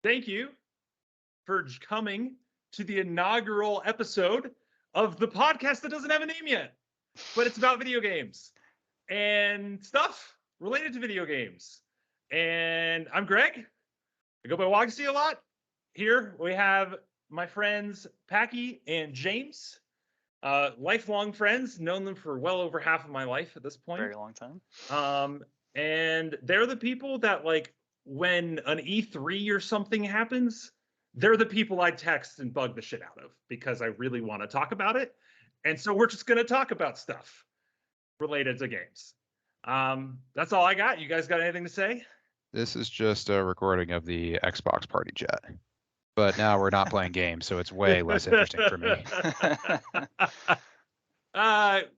Thank you for coming to the inaugural episode of the podcast that doesn't have a name yet, but it's about video games and stuff related to video games. And I'm Greg. I go by Wagasy a lot. Here we have my friends Packy and James, lifelong friends, known them for well over half of my life at this point. Very long time. And they're the people that, like, when an E3 or something happens, they're the people I text and bug the shit out of because I really want to talk about it. And so we're just going to talk about stuff related to games. That's all I got. You guys got anything to say? This is just a recording of the Xbox Party Chat. But now we're not playing games, so it's way less interesting for me.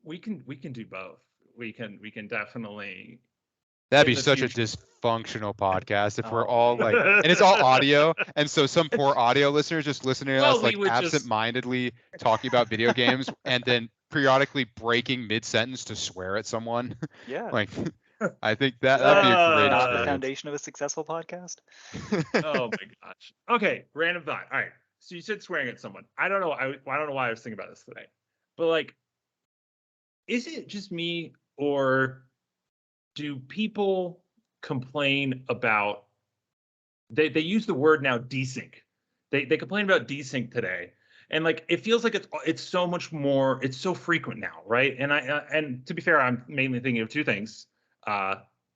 We can do both. We can definitely. That'd be such a dysfunctional podcast if we're all like, and it's all audio, and so some poor audio listeners just listening to us like absent-mindedly talking about video games, and then periodically breaking mid-sentence to swear at someone. Yeah. Like, I think that'd be a great not the foundation of a successful podcast. Oh my gosh. Okay, random thought. All right. So you said swearing at someone. I don't know. I don't know why I was thinking about this today, but like, is it just me, or do people complain about? They use the word now desync. They complain about desync today, and like it feels like it's so much more. It's so frequent now, right? And and to be fair, I'm mainly thinking of two things.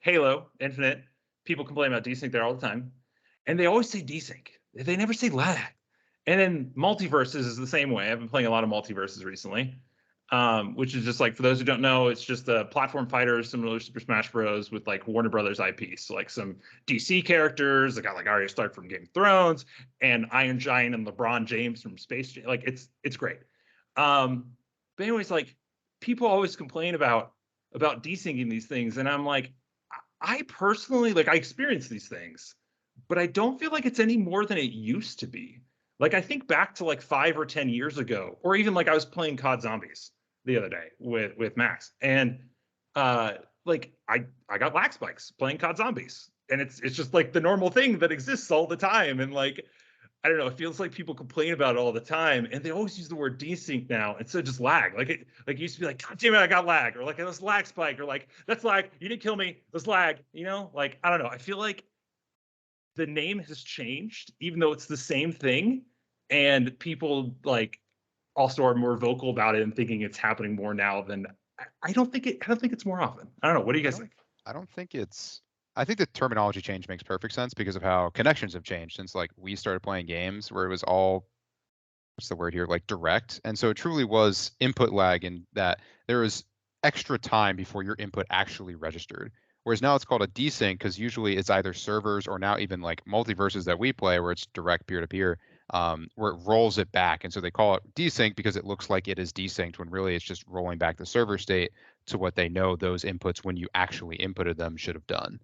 Halo Infinite, people complain about desync there all the time, and they always say desync. They never say lag. And then multiverses is the same way. I've been playing a lot of multiverses recently, which is just like, for those who don't know, it's just a platform fighter similar to Super Smash Bros. With like Warner Brothers IP. So like some DC characters. I got like Arya Stark from Game of Thrones and Iron Giant and LeBron James from Space Jam. Like it's great. But anyways, like people always complain about desyncing these things, and I'm like, I personally, like, I experience these things, but I don't feel like it's any more than it used to be. Like, I think back to like 5 or 10 years ago, or even like I was playing COD Zombies the other day with Max, and like I got lag spikes playing COD Zombies, and it's just like the normal thing that exists all the time, and like, I don't know, it feels like people complain about it all the time, and they always use the word desync now instead of just lag. Like it used to be like, God damn it, I got lag, or like it was lag spike, or like that's lag, you didn't kill me, it was lag, you know? Like, I don't know. I feel like the name has changed, even though it's the same thing, and people like also are more vocal about it and thinking it's happening more now than I don't think it's more often. I don't know. What do you guys think? I think the terminology change makes perfect sense because of how connections have changed since like we started playing games where it was all, what's the word here, like direct. And so it truly was input lag in that there was extra time before your input actually registered. Whereas now it's called a desync because usually it's either servers or now even like multiverses that we play where it's direct peer-to-peer, where it rolls it back. And so they call it desync because it looks like it is desynced when really it's just rolling back the server state to what they know those inputs when you actually inputted them should have done.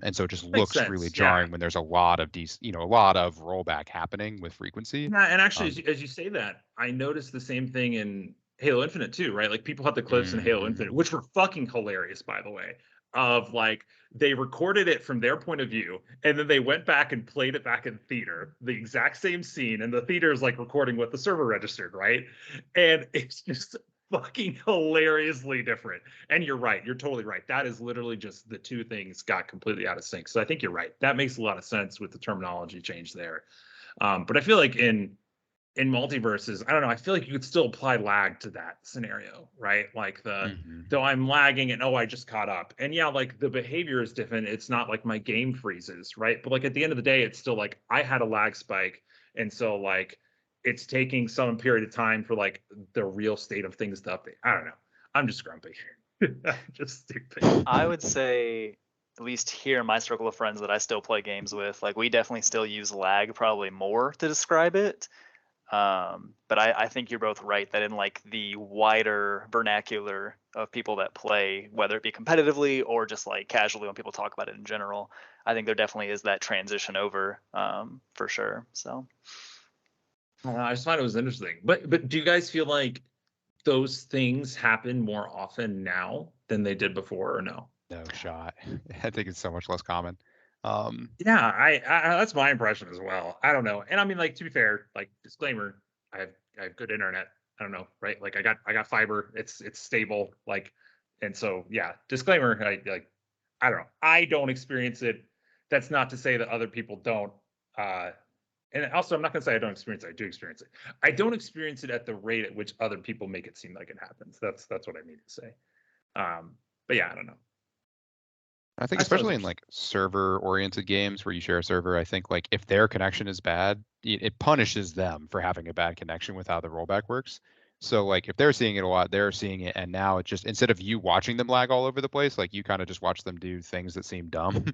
And so it just looks really jarring when there's a lot of a lot of rollback happening with frequency. Yeah, and actually, as you say that, I noticed the same thing in Halo Infinite too, right? Like people had the clips in Halo Infinite, which were fucking hilarious, by the way, of like they recorded it from their point of view, and then they went back and played it back in theater, the exact same scene, and the theater is like recording what the server registered, right? And it's just fucking hilariously different. And you're right, you're totally right. That is literally just the two things got completely out of sync. So I think you're right. That makes a lot of sense with the terminology change there. But I feel like in multiverses, I don't know, I feel like you could still apply lag to that scenario, right? Like though I'm lagging and I just caught up. And yeah, like the behavior is different. It's not like my game freezes, right? But like at the end of the day, it's still like I had a lag spike. And so like it's taking some period of time for like the real state of things to update. I don't know. I'm just grumpy. Just stupid. I would say, at least here in my circle of friends that I still play games with, like we definitely still use lag probably more to describe it. But I think you're both right that in like the wider vernacular of people that play, whether it be competitively or just like casually when people talk about it in general, I think there definitely is that transition over, for sure. So I just thought it was interesting. But do you guys feel like those things happen more often now than they did before, or no? No shot. I think it's so much less common. Yeah, I that's my impression as well. I don't know. And I mean, like, to be fair, like, disclaimer, I have good internet. I don't know, right? Like, I got fiber. It's stable. Like, and so yeah, disclaimer, I don't know. I don't experience it. That's not to say that other people don't. And also, I'm not gonna say I don't experience it. I do experience it. I don't experience it at the rate at which other people make it seem like it happens. That's what I mean to say. But yeah, I don't know. I think I suppose especially in there's like server-oriented games where you share a server, I think like if their connection is bad, it punishes them for having a bad connection with how the rollback works. So like if they're seeing it a lot, they're seeing it, and now it just instead of you watching them lag all over the place, like you kind of just watch them do things that seem dumb,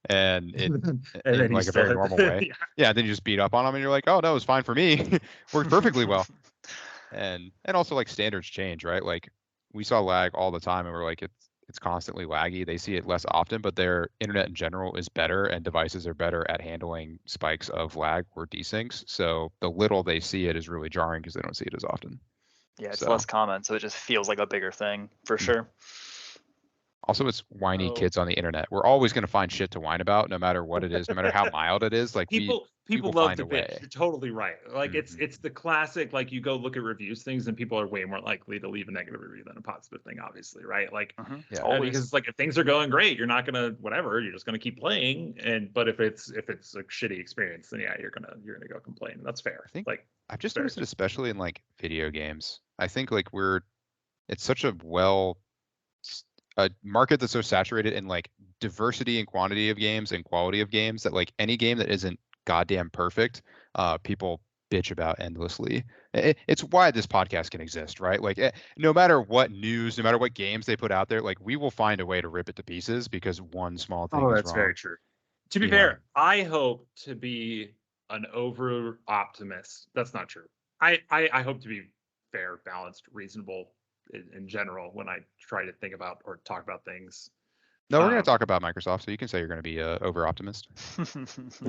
and it and in then you like a still very hit normal the, way. Yeah, then you just beat up on them, and you're like, oh no, it was fine for me, worked perfectly well. And also like standards change, right? Like we saw lag all the time, and we're like it's constantly laggy. They see it less often, but their internet in general is better, and devices are better at handling spikes of lag or desyncs. So the little they see it is really jarring because they don't see it as often. Yeah, it's So less common, so it just feels like a bigger thing for sure. also, it's whiny Oh, kids on the internet. We're always going to find shit to whine about, no matter what it is, no matter how mild it is. Like we people will love find to a bitch. way. You're totally right. Like Mhm. it's the classic, like, you go look at reviews things and people are way more likely to leave a negative review than a positive thing, obviously, right? Like, Yeah. Always. because it's like, if things are going great, you're not gonna whatever, you're just gonna keep playing. And but if it's a shitty experience, then yeah, you're gonna go complain. That's fair. I think Like, I've it's just very noticed it, fair. especially in like video games. I think like it's such a a market that's so saturated in like diversity and quantity of games and quality of games that like any game that isn't goddamn perfect, people bitch about endlessly. It's why this podcast can exist, right? Like no matter what news, no matter what games they put out there, like we will find a way to rip it to pieces because one small thing Oh, is that's very wrong. true. To be You know, fair, I hope to be an over optimist. That's not true. I hope to be fair, balanced, reasonable in general when I try to think about or talk about things. no, we're going to Um, talk about Microsoft, so you can say you're going to be a over optimist.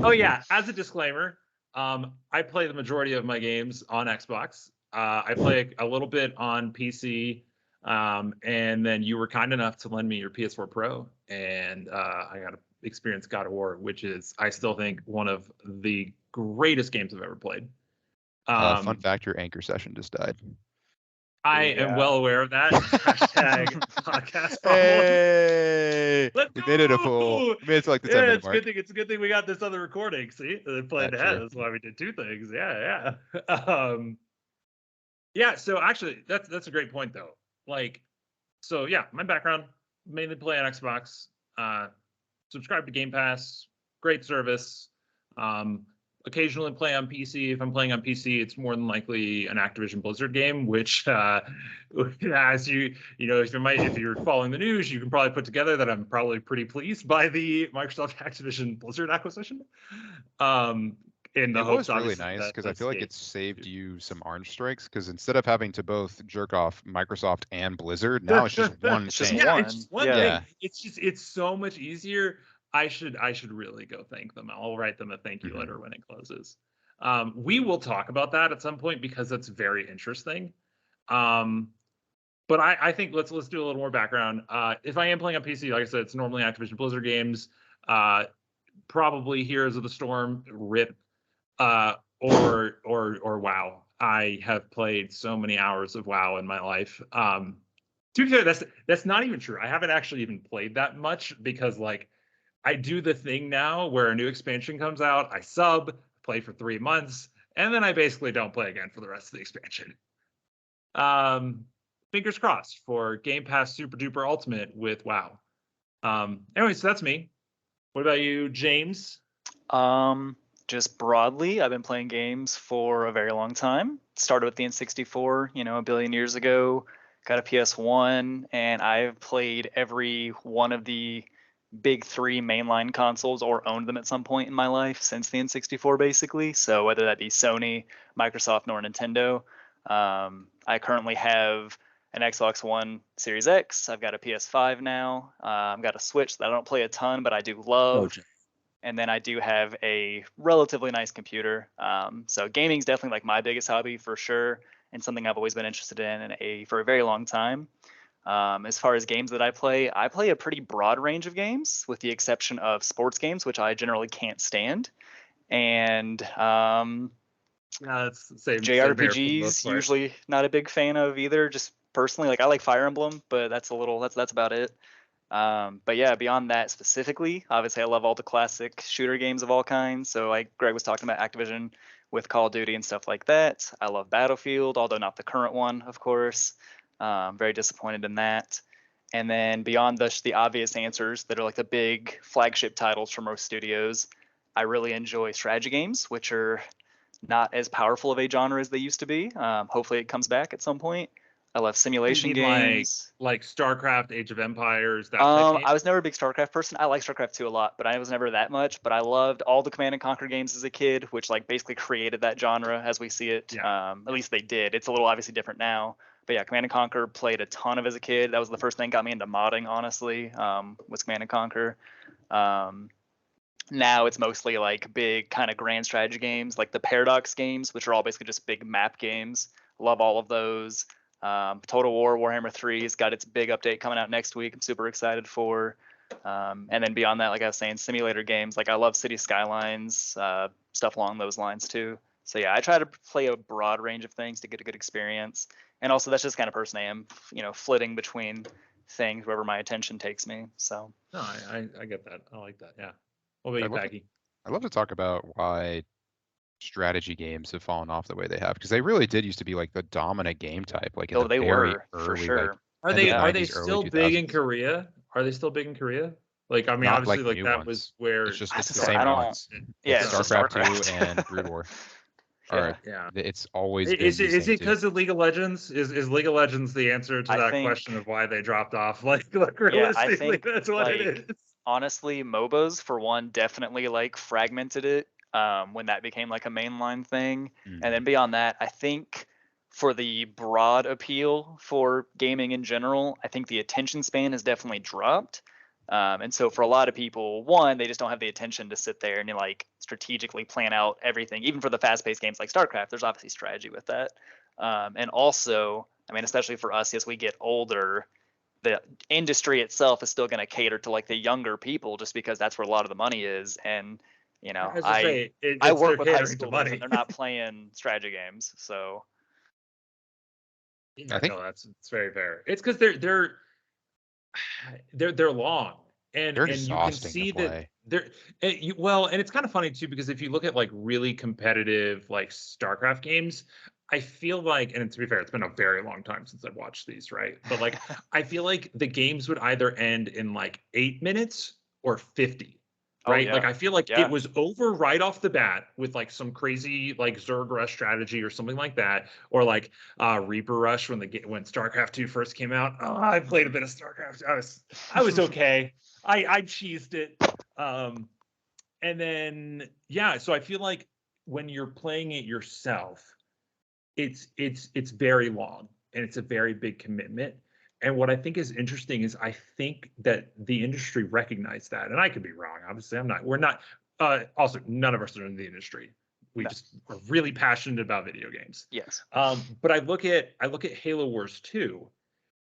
oh yeah, as a disclaimer, I play the majority of my games on Xbox. I play a little bit on PC, and then you were kind enough to lend me your PS4 Pro, and I got to experience God of War, which is, I still think, one of the greatest games I've ever played. Fun Um, fact: your anchor session just died. I am Yeah. well aware of that. Hashtag podcast problem. Hey, Let's we made it a full. go. We made it to like the 10 Yeah, minute it's a good mark. thing. It's a good thing we got this other recording. See, they played ahead. True. That's why we did two things. Yeah, yeah. Yeah. So actually, that's a great point though. Like, so yeah, my background, mainly play on Xbox. Uh, Subscribe to Game Pass. Great service. Um, Occasionally play on PC. If I'm playing on PC, it's more than likely an Activision Blizzard game, which, as if you're following the news, you can probably put together that I'm probably pretty pleased by the Microsoft Activision Blizzard acquisition. In the It hopes, was really obviously, nice that because I that's feel like the it saved you some orange strikes. Because instead of having to both jerk off Microsoft and Blizzard, now it's just one It's just thing. yeah, one. it's just one Yeah. thing. Yeah. It's so much easier. I should really go thank them. I'll write them a thank you Mhm. letter when it closes. We will talk about that at some point because that's very interesting. Um, but I think let's do a little more background. If I am playing on PC, like I said, it's normally Activision Blizzard games. Probably Heroes of the Storm, RIP, or WoW. I have played so many hours of WoW in my life. To be fair, that's not even true. I haven't actually even played that much because, like, I do the thing now where a new expansion comes out, I sub, play for 3 months, and then I basically don't play again for the rest of the expansion. Fingers crossed for Game Pass Super Duper Ultimate with WoW. Anyway, so that's me. What about you, James? Um, just broadly, I've been playing games for a very long time. Started with the N64, a billion years ago. Got a PS1, and I've played every one of the big three mainline consoles or owned them at some point in my life since the N64, basically. So whether that be Sony, Microsoft, nor Nintendo. I currently have an Xbox One Series X. I've got a PS5 now. I've got a Switch that I don't play a ton, but I do love. And then I do have a relatively nice computer. So gaming is definitely like my biggest hobby for sure, and something I've always been interested in for a very long time. As far as games that I play a pretty broad range of games, with the exception of sports games, which I generally can't stand, and Yeah, that's the same here for the JRPGs, most part. usually not a big fan of either. Just personally, like I like Fire Emblem, but that's about it. But yeah, beyond that specifically, obviously I love all the classic shooter games of all kinds. So like Greg was talking about Activision with Call of Duty and stuff like that. I love Battlefield, although not the current one, of course. Very disappointed in that. And then beyond the obvious answers that are like the big flagship titles for most studios, I really enjoy strategy games, which are not as powerful of a genre as they used to be. Hopefully it comes back at some point. I love simulation You mean games. like StarCraft, Age of Empires, that type game? I was never a big StarCraft person. I like StarCraft 2 a lot, but I was never that much. But I loved all the Command and Conquer games as a kid, which like basically created that genre as we see it. Yeah. At least they did. It's a little obviously different now. But yeah, Command and Conquer played a ton of as a kid. That was the first thing got me into modding, honestly, was Command and Conquer. Now it's mostly like big kind of grand strategy games, like the Paradox games, which are all basically just big map games. Love all of those. Total War Warhammer 3 has got its big update coming out next week. I'm super excited for. And then beyond that, like I was saying, simulator games. Like I love City Skylines, stuff along those lines too. So yeah, I try to play a broad range of things to get a good experience. And also that's just the kind of person I am, flitting between things wherever my attention takes me. So No, I get that. I like that. Yeah. What about you, I'd love to- Baggy? I'd love to talk about why strategy games have fallen off the way they have, because they really did used to be like the dominant game type, like in the they very were for early, sure. like Are end they of are they 90s, early still big in 2000s. Korea? Are they still big in Korea? Like, I mean, Not obviously, like like new that ones. was where It's just I it's the just- same I don't- ones. Yeah, It's it's just StarCraft 2 StarCraft. and Brood War. Yeah. yeah. It's always been Is the it same two. because of League of Legends? Is League of Legends the answer to I that think- question of why they dropped off? Like Yeah, I realistically, think, that's what it like, is. honestly, MOBAs for one definitely like fragmented it when that became like a mainline thing. Mhm. And then beyond that, I think for the broad appeal for gaming in general, I think the attention span has definitely dropped. And so for a lot of people, one, they just don't have the attention to sit there and like strategically plan out everything. Even for the fast-paced games like StarCraft, there's obviously strategy with that. And also, I mean, especially for us as we get older, the industry itself is still going to cater to like the younger people just because that's where a lot of the money is. And As I say, I it's work they're with high catering to schoolers money. and they're not playing strategy games. So I think- no, it's very fair. It's because they're long and They're you can exhausting see to that play. and it's kind of funny too because if you look at like really competitive like StarCraft games, I feel like, and to be fair, it's been a very long time since I've watched these, right? But like I feel like the games would either end in like 8 minutes or 50. Oh, Right. yeah. Like I feel like Yeah. it was over right off the bat with like some crazy like Zerg Rush strategy or something like that, or like Reaper Rush when when StarCraft 2 first came out. Oh, I played a bit of StarCraft. I was okay. I cheesed it. And then yeah, so I feel like when you're playing it yourself, it's very long and it's a very big commitment. And what I think is interesting is I think that the industry recognized that, and I could be wrong. Obviously, we're not. Also, none of us are in the industry. We No. just are really passionate about video games. Yes. But I look at Halo Wars 2,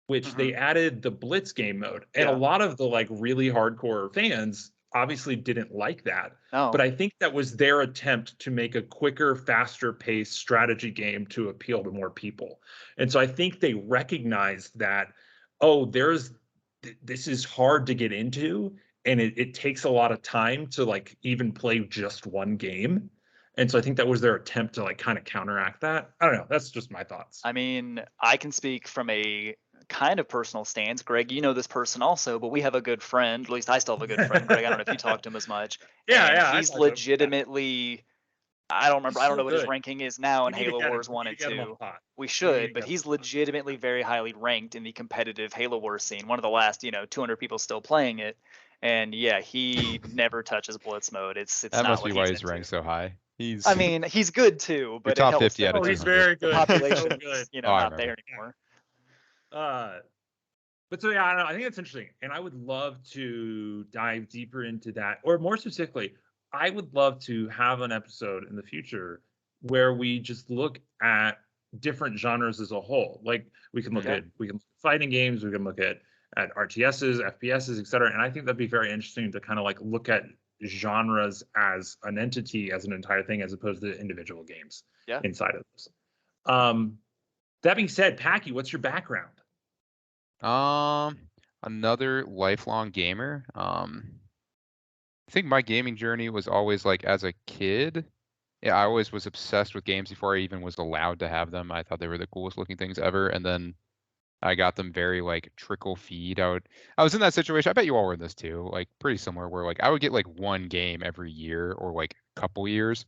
which they added the Blitz game mode, and a Yeah. lot of the like really hardcore fans obviously didn't like that. No. But I think that was their attempt to make a quicker, faster paced strategy game to appeal to more people. And so I think they recognized that, oh, this is hard to get into, and it takes a lot of time to like even play just one game. And so I think that was their attempt to like kind of counteract that. I don't know. That's just my thoughts. I mean, I can speak from a kind of personal stance. Greg, you know this person also, but we have a good friend. At least I still have a good friend. Greg, I don't know if you talk to him as much. Yeah, And yeah, I he's talk to him. legitimately. I don't remember. I don't so know what his good. ranking is now in We need to Halo get him. Wars We 1 need and to get him on 2. the pod. We need to should, but get he's him on the pod. legitimately very highly ranked in the competitive Halo Wars scene. One of the last, 200 people still playing it. And yeah, he never touches Blitz mode. It's That not must what be why he's he's into. ranked so high. He's I mean, he's good too, but top it helps 50 that out of Oh, he's 200. very the good. population, So good. Oh, I not there remember. anymore. But so yeah, I don't know. I think that's interesting, and I would love to dive deeper into that, or more specifically, I would love to have an episode in the future where we just look at different genres as a whole. Like we can look Yeah. at fighting games, we can look at RTSs, FPSs, etc. And I think that'd be very interesting to kind of like look at genres as an entity, as an entire thing, as opposed to individual games inside of this. That being said, Packy, what's your background? Another lifelong gamer. I think my gaming journey was always like as a kid. Yeah, I always was obsessed with games before I even was allowed to have them. I thought they were the coolest looking things ever. And then I got them very like trickle feed. I was in that situation. I bet you all were in this too, like pretty similar, where like I would get like one game every year or like couple years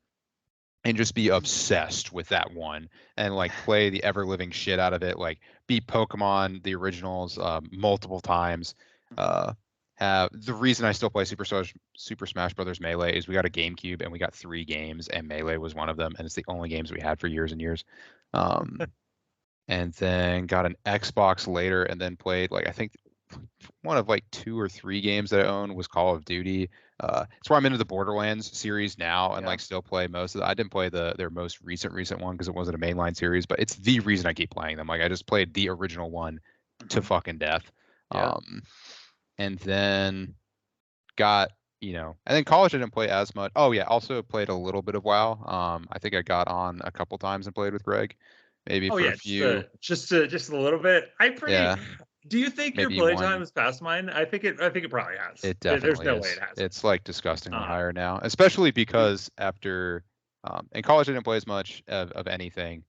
and just be obsessed with that one and like play the ever living shit out of it, like beat Pokemon, the originals, multiple times. The reason I still play Super Smash Brothers Melee is we got a GameCube and we got 3 games and Melee was one of them, and it's the only games we had for years and years. And then got an Xbox later and then played like I think one of like 2 or 3 games that I own was Call of Duty. It's why I'm into the Borderlands series now and like still play most of it. I didn't play their most recent one because it wasn't a mainline series, but it's the reason I keep playing them. Like I just played the original one to fucking death. And then got, and then college I didn't play as much. Oh yeah, also played a little bit of WoW. I think I got on a couple times and played with Greg. Maybe for a few. Just a little bit. Do you think your playtime is past mine? I think it probably has. It definitely There's no is. way it has. It's like disgustingly higher now, especially because after in college I didn't play as much of anything.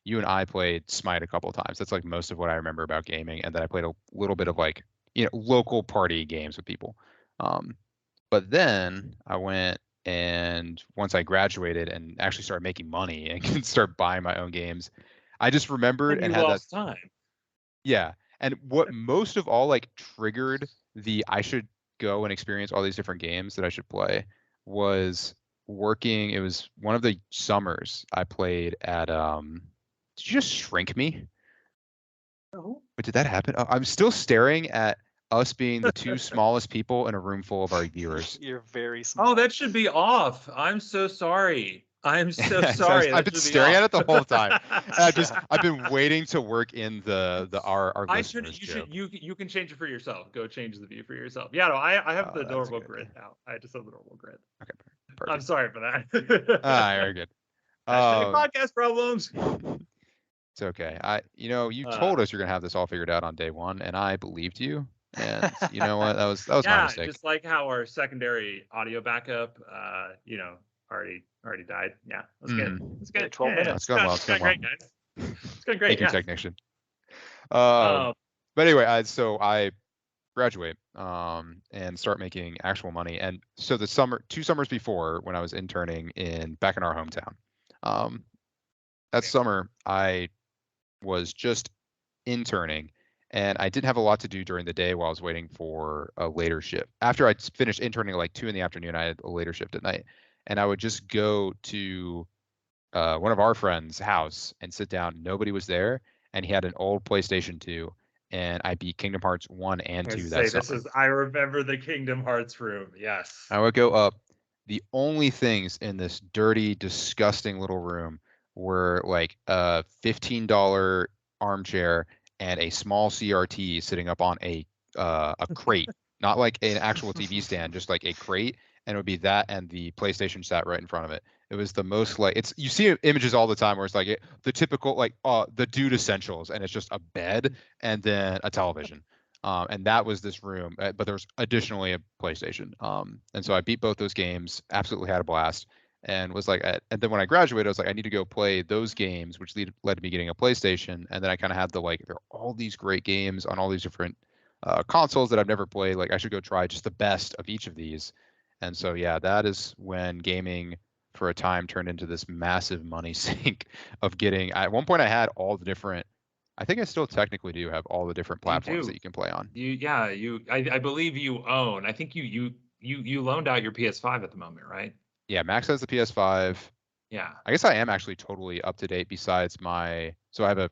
You and I played Smite a couple of times. That's like most of what I remember about gaming, and then I played a little bit of like local party games with people. But then I went and once I graduated and actually started making money and could start buying my own games, I just remembered and had that time. Yeah. And what most of all like triggered the I should go and experience all these different games that I should play was working. It was one of the summers I played at did you just shrink me? No. Wait, did that happen? I'm still staring at us being the 2 smallest people in a room full of our viewers. You're very small. Oh, that should be off. I'm so sorry. I'm so sorry. I've been staring at it the whole time. I've been waiting to work in our listeners. You can change it for yourself. Go change the view for yourself. Yeah, no, I have the normal grid now. I just have the normal grid. Okay, perfect. I'm sorry for that. Very good. Podcast problems. It's okay. You told us you're gonna have this all figured out on day 1, and I believed you. And you know what? That was my mistake. Just like how our secondary audio backup, already died. Yeah, that's good. That's good. 12 minutes. It's going well. It's going great, guys. It's going great. Thank you, technician. But anyway, I graduate and start making actual money. And so the 2 summers before, when I was interning back in our hometown, that summer I was just interning. And I didn't have a lot to do during the day while I was waiting for a later shift. After I finished interning at like 2 in the afternoon, I had a later shift at night. And I would just go to one of our friends' house and sit down. Nobody was there. And he had an old PlayStation 2. And I beat Kingdom Hearts 1 and 2 that summer. I remember the Kingdom Hearts room. Yes. I would go up. The only things in this dirty, disgusting little room were like a $15 armchair and a small CRT sitting up on a crate, not like an actual TV stand, just like a crate, and it would be that and the PlayStation sat right in front of it. It was the most like you see images all the time where it's like the typical like the dude essentials, and it's just a bed and then a television, and that was this room. But there's additionally a PlayStation, and so I beat both those games, absolutely had a blast. And was like, and then when I graduated, I was like, I need to go play those games, which led to me getting a PlayStation. And then I kind of had there are all these great games on all these different consoles that I've never played. Like I should go try just the best of each of these. And so, yeah, that is when gaming for a time turned into this massive money sink of getting. At one point, I had all the different. I think I still technically do have all the different platforms that you can play on. I believe you own. I think you loaned out your PS5 at the moment, right? Yeah, Max has the PS5. Yeah. I guess I am actually totally up to date besides so I have a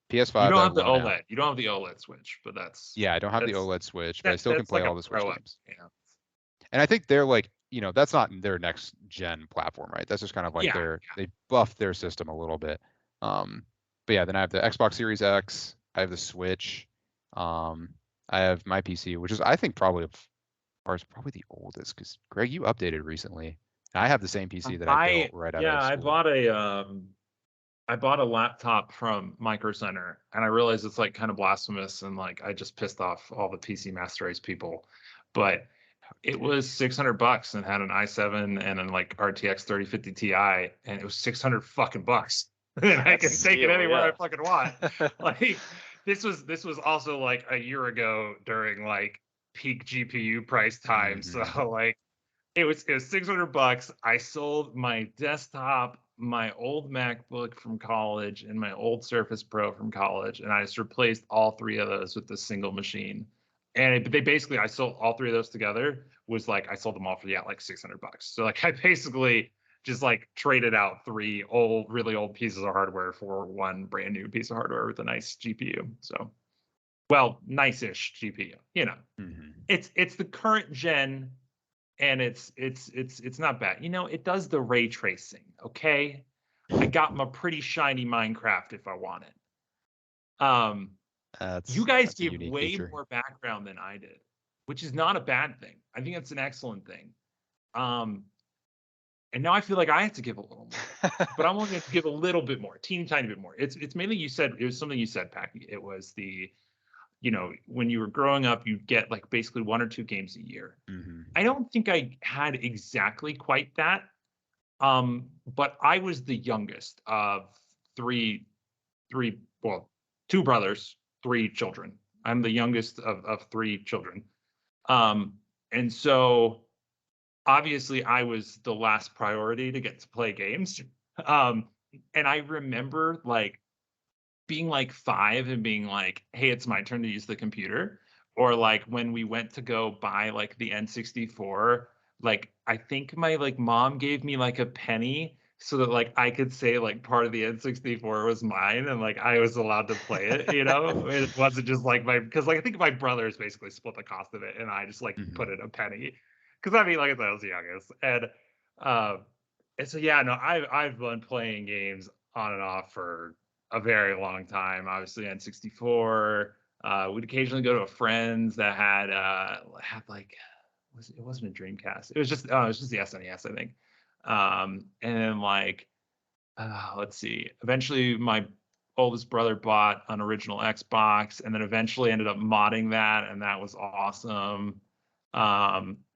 PS5. You don't have the OLED. Out. You don't have the OLED Switch, but that's. Yeah, I don't have the OLED Switch, but I still can play all the Switch games. Yeah. And I think they're like, that's not their next gen platform, right? That's just kind of like they buffed their system a little bit. But yeah, then I have the Xbox Series X. I have the Switch. I have my PC, which is I think probably probably the oldest because Greg, you updated recently. And I have the same PC that I built right out of school. I bought a laptop from Micro Center, and I realized it's like kind of blasphemous, and like I just pissed off all the PC Master Race people, but it was $600 and had an i7 and an like RTX 3050 Ti, and it was $600 and I can take it anywhere I fucking want. Like this was also like a year ago during like peak GPU price time, so like it was $600. I sold my desktop, my old MacBook from college, and my old Surface Pro from college, and I just replaced all three of those with a single machine. And they basically, I sold all three of those together. Was like I sold them all for like $600. So like I basically just like traded out three really old pieces of hardware for one brand new piece of hardware with a nice GPU. So, well, nice-ish GPU. You know, it's the current gen. And it's not bad. You know, it does the ray tracing. Okay, I got my pretty shiny Minecraft if I want it. You guys give way more background than I did, which is not a bad thing. I think that's an excellent thing. And now I feel like I have to give a little more, but I'm only going to give a little bit more, teeny tiny bit more. It's mainly it was something you said, Packy. It was you know, when you were growing up, you'd get like basically 1 or 2 games a year. I don't think I had exactly quite that. But I was the youngest of two brothers, 3 children. I'm the youngest of 3 children. And so obviously I was the last priority to get to play games. And I remember like being like 5 and being like, hey, it's my turn to use the computer. Or like when we went to go buy like the N64, like I think my like mom gave me like a penny so that like I could say like part of the N64 was mine and like I was allowed to play it, you know? It wasn't just like because like I think my brothers basically split the cost of it and I just like put in a penny. Because I mean, like I said, I was the youngest. And so yeah, no, I've been playing games on and off for a very long time. Obviously, N64. We'd occasionally go to a friend's that had like it wasn't a Dreamcast. It was just the SNES, I think. And then like let's see. Eventually, my oldest brother bought an original Xbox, and then eventually ended up modding that, and that was awesome.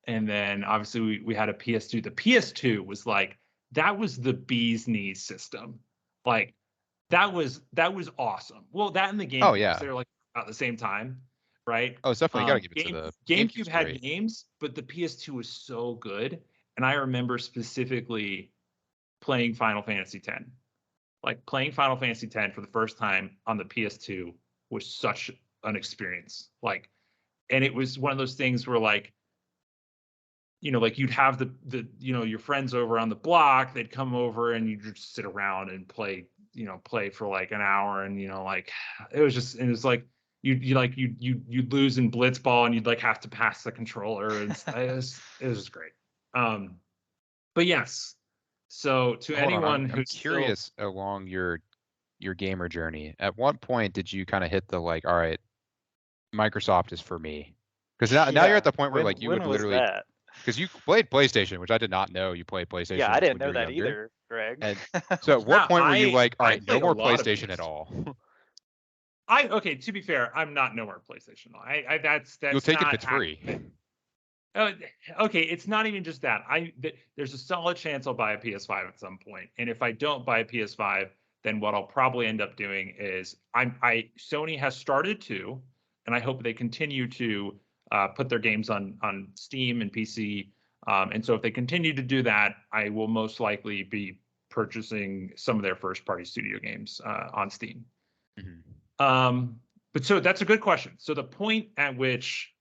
And then obviously we had a PS2. The PS2 was like that was the bee's knees system. Like that was awesome. Well, that and the GameCube. Oh yeah, they were like at the same time, right? Oh, it's definitely got to give it to the GameCube had games, but the PS2 was so good. And I remember specifically playing Final Fantasy X. Like playing Final Fantasy X for the first time on the PS2 was such an experience. Like, and it was one of those things where like, you know, like you'd have the you know your friends over on the block, they'd come over and you'd just sit around and play for like an hour, and you know like it was like you'd lose in blitzball and you'd like have to pass the controller, and it was great. But yes, so to anyone I'm curious along your gamer journey, at what point did you kind of hit the like, all right, Microsoft is for me? Because now you're at the point where like you would literally, because you played PlayStation, which I did not know you played PlayStation. Yeah, I didn't know that either, Greg. And so at what point were you like, all right, no more PlayStation at all? Okay, to be fair, I'm not no more PlayStation. That's you'll take it if it's free. Okay, it's not even just that. There's a solid chance I'll buy a PS5 at some point, and if I don't buy a PS5, then what I'll probably end up doing is Sony has started to, and I hope they continue to put their games on Steam and PC. And so if they continue to do that, I will most likely be purchasing some of their first-party studio games on Steam. But so that's a good question. So the point at which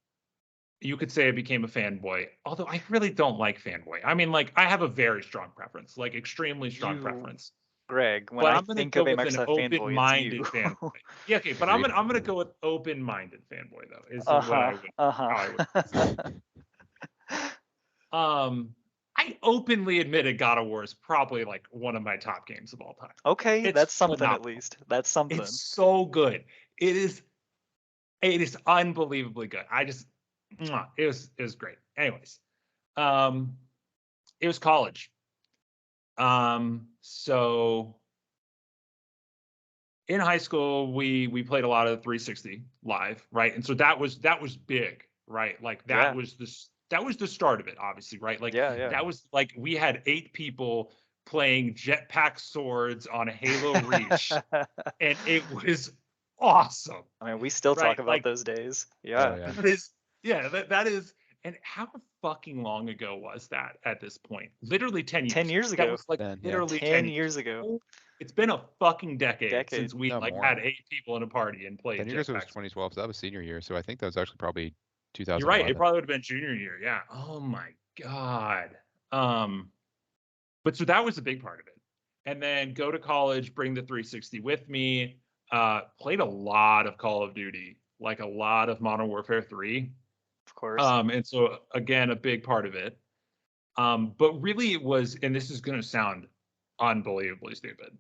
you could say I became a fanboy, although I really don't like fanboy. I mean, like I have a very strong preference, like extremely strong preference. Greg, when I think of a Microsoft open-minded fanboy. Yeah, okay, but I'm gonna go with open-minded fanboy though. Is what I would. I I openly admitted God of War is probably like one of my top games of all time. Okay, It's that's something at phenomenal. least. That's something. It's so good. It is unbelievably good. It was great. Anyways, it was college. So in high school, we played a lot of 360 live, right? And so that was big, right? Like that was the start of it, obviously, right? Like that was like we had 8 people playing Jetpack Swords on Halo Reach, and it was awesome. I mean, we still right? talk about Like those days. Oh, Yeah. yeah. that is. And how fucking long ago was that at this point? Literally 10 years. 10 years That ago. was like 10, yeah. literally 10 years ago. It's been a fucking decade Decade. since we No, like more. had 8 people in a party and played 10 years ago was Jetpack. 2012, so that was senior year. So I think that was actually probably 2011. You're right. It probably would have been junior year. Yeah. Oh my God. But so that was a big part of it. And then go to college, bring the 360 with me. Played a lot of Call of Duty, like a lot of Modern Warfare 3. Of course. And so again, a big part of it. But really it was, and this is going to sound unbelievably stupid.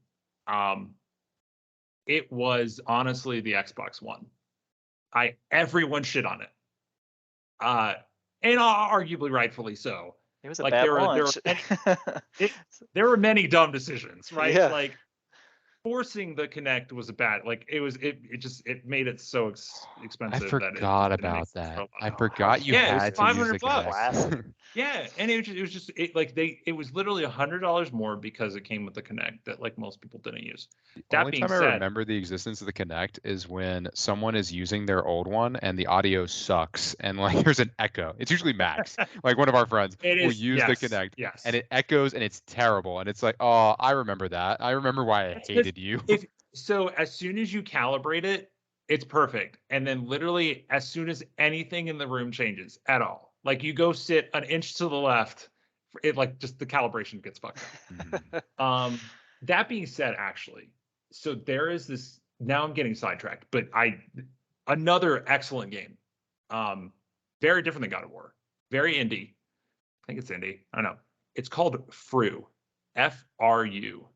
It was honestly the Xbox One. Everyone shit on it. And arguably rightfully so. It was a Like bad there launch. there were many dumb decisions, right? Yeah. Like forcing the Kinect was a bad, like it made it so expensive. I forgot about that. I forgot you Yeah, it was had to use the $500. Kinect. Yeah, and it was literally $100 more because it came with the Kinect that like most people didn't use. The That only being time I said, remember the existence of the Kinect is when someone is using their old one and the audio sucks and like there's an echo. It's usually Max, like one of our friends will use the Kinect and it echoes and it's terrible. And it's like, oh, I remember that. I remember why I hated you. So as soon as you calibrate it, it's perfect. And then literally as soon as anything in the room changes at all, like you go sit an inch to the left, it like just the calibration gets fucked up. That being said, actually, so there is this, now I'm getting sidetracked, but another excellent game. Very different than God of War. Very indie. I think it's indie. I don't know. It's called Fru. Fru.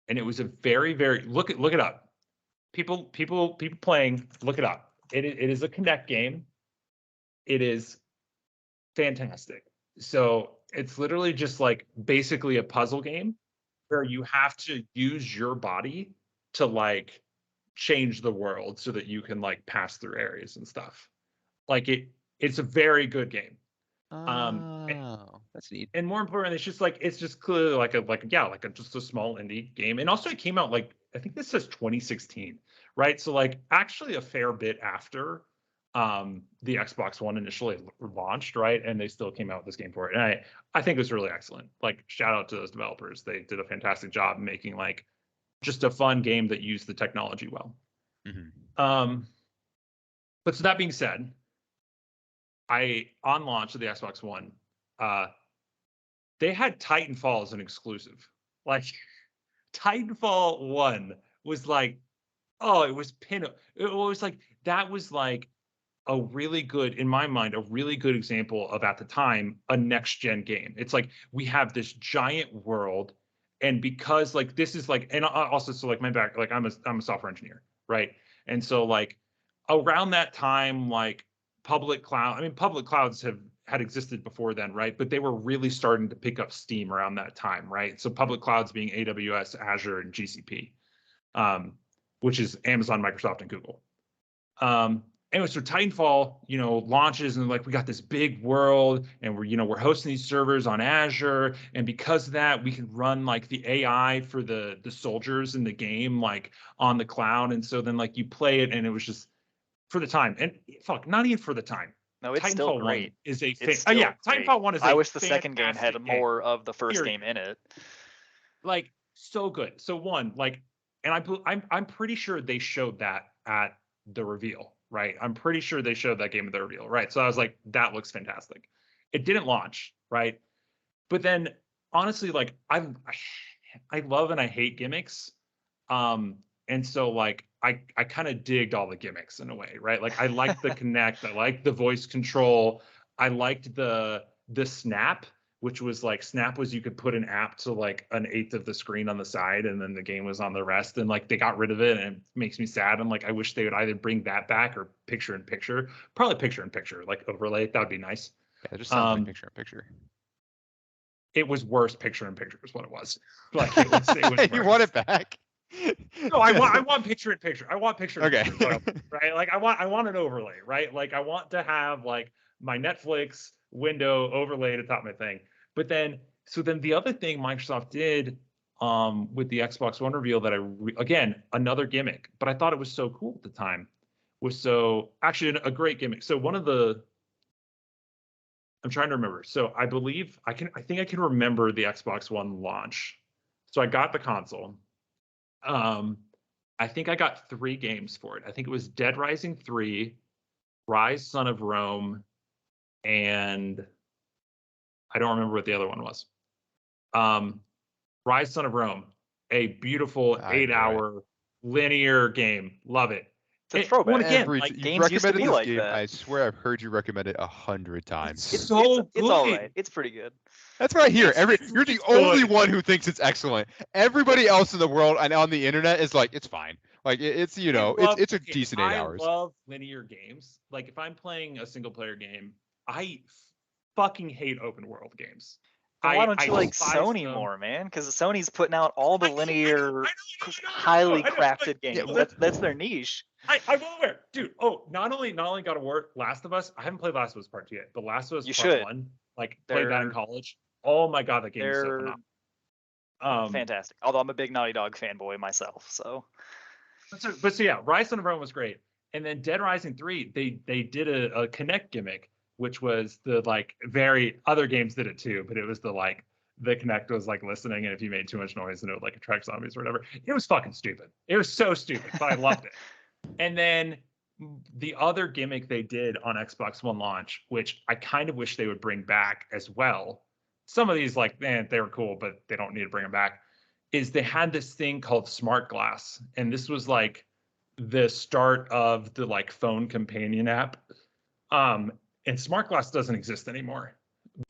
And it was a very, very look it up. People playing, look it up. It is a Kinect game. It is fantastic. So it's literally just like basically a puzzle game where you have to use your body to like change the world so that you can like pass through areas and stuff. Like it's a very good game. Oh, that's neat. And more importantly, it's just clearly like just a small indie game. And also it came out like, I think this says 2016, right? So like actually a fair bit after the Xbox One initially launched, right? And they still came out with this game for it. And I think it was really excellent. Like shout out to those developers. They did a fantastic job making like just a fun game that used the technology well. But so that being said, on launch of the Xbox One, they had Titanfall as an exclusive. Like Titanfall 1 was like, oh, it was it was like that was like a really good, in my mind, a really good example of at the time a next gen game. It's like we have this giant world, and because like this is like, and also so like my back, like I'm a software engineer, right? And so like around that time, like public clouds had existed before then, right? But they were really starting to pick up steam around that time, right? So public clouds being AWS, Azure, and GCP, which is Amazon, Microsoft, and Google. Anyway, so Titanfall, launches and like we got this big world, and we're hosting these servers on Azure, and because of that, we can run like the AI for the soldiers in the game like on the cloud, and so then like you play it, and it was just for the time, and fuck, not even for the time. No, it's Titanfall still great. 1 is a Titanfall 1 is I wish the second game had fantastic game. more of the first Period. game in it. Like so good. So one, like, and I'm pretty sure they showed that at the reveal, right? I'm pretty sure they showed that game at the reveal, right? So I was like, that looks fantastic. It didn't launch, right? But then honestly, like I love and I hate gimmicks. And so like I kind of digged all the gimmicks in a way, right? Like I liked the Kinect, I liked the voice control, I liked the snap, which was like Snap was you could put an app to like an eighth of the screen on the side, and then the game was on the rest. And like they got rid of it, and it makes me sad. I'm like, I wish they would either bring that back or picture in picture. Probably picture in picture, like overlay. That would be nice. Yeah, it just sounds like picture in picture. It was worse. Picture in picture is what it was. Like it was You want it back? No, I want picture in picture. I want picture in Okay. picture, right? Like I want an overlay, right? Like I want to have like my Netflix window overlaid atop my thing. But then the other thing Microsoft did with the Xbox One reveal that again, another gimmick, but I thought it was so cool at the time, was actually a great gimmick. So I'm trying to remember. So I believe I think I can remember the Xbox One launch. So I got the console. I think I got 3 games for it. I think it was Dead Rising 3, Rise Son of Rome, and I don't remember what the other one was. Rise Son of Rome, a beautiful 8-hour linear game. Love it. It's a throwback. Again, like, games used to be like game, that. I swear I've heard you recommend it 100 times. It's all right. It's pretty good. That's what I hear. You're the only one who thinks it's excellent. Everybody else in the world and on the internet is like, it's fine. Like it's it's a decent 8 hours. I love linear games. Like if I'm playing a single player game, I fucking hate open world games. Why don't you like Sony more, man? Because Sony's putting out all the linear, highly crafted games. That's their niche. I'm aware, dude. Oh, not only God of War, Last of Us. I haven't played Last of Us Part 2 yet, but Last of Us Part 1, like played that in college. Oh my god, that game is so phenomenal. Fantastic. Although I'm a big Naughty Dog fanboy myself, so. But yeah, Rise Son of Rome was great, and then Dead Rising 3, they did a Kinect gimmick, which was the like very other games did it too, but it was the Kinect was like listening, and if you made too much noise, and it would like attract zombies or whatever. It was fucking stupid. It was so stupid, but I loved it. And then the other gimmick they did on Xbox One launch, which I kind of wish they would bring back as well. Some of these, like, man, they were cool, but they don't need to bring them back. Is they had this thing called Smart Glass, and this was like the start of the like phone companion app. And Smart Glass doesn't exist anymore,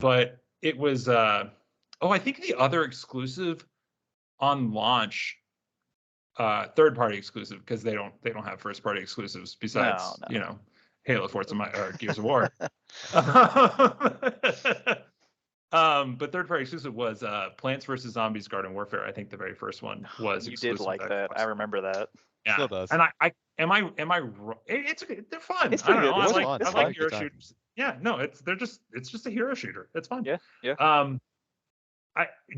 but it was. I think the other exclusive on launch. Third-party exclusive, because they don't have first-party exclusives besides Halo, Forza, or Gears of War. But third-party exclusive was Plants vs Zombies: Garden Warfare. I think the very first one was. You did like that. I remember that. Yeah. Still does. And I am I they're fun. It's pretty good. I like hero shooters. Yeah, no, it's just a hero shooter. It's fun. Yeah.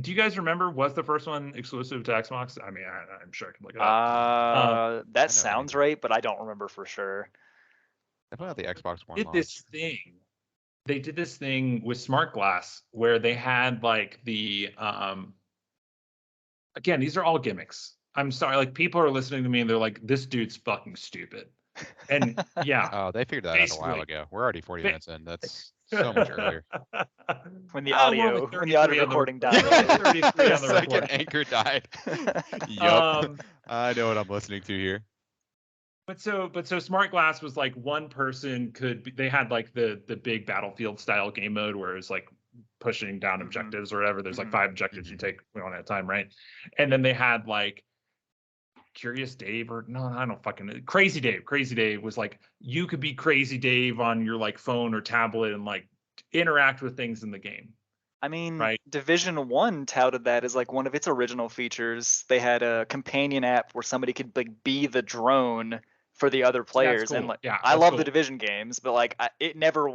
Do you guys remember, was the first one exclusive to Xbox? I mean, I'm sure I could look it up. That sounds right, but I don't remember for sure. Definitely the Xbox One. They did this thing with Smart Glass where they had like the again, these are all gimmicks. I'm sorry, like people are listening to me and they're like, this dude's fucking stupid. And yeah. Oh, they figured that out a while ago. We're already 40 minutes in. That's so much earlier. When the audio recording died. 33 on the second anchor died. Yup. I know what I'm listening to here. But so Smart Glass was like one person they had like the big Battlefield style game mode where it's like pushing down objectives or whatever. There's like 5 objectives you take. We don't have time, right? And then they had like Curious Dave Crazy Dave. Crazy Dave was like, you could be Crazy Dave on your like phone or tablet and like interact with things in the game. I mean, right? Division 1 touted that as like one of its original features. They had a companion app where somebody could like be the drone for the other players. Cool. And like, yeah, I love cool. the Division games, but like it never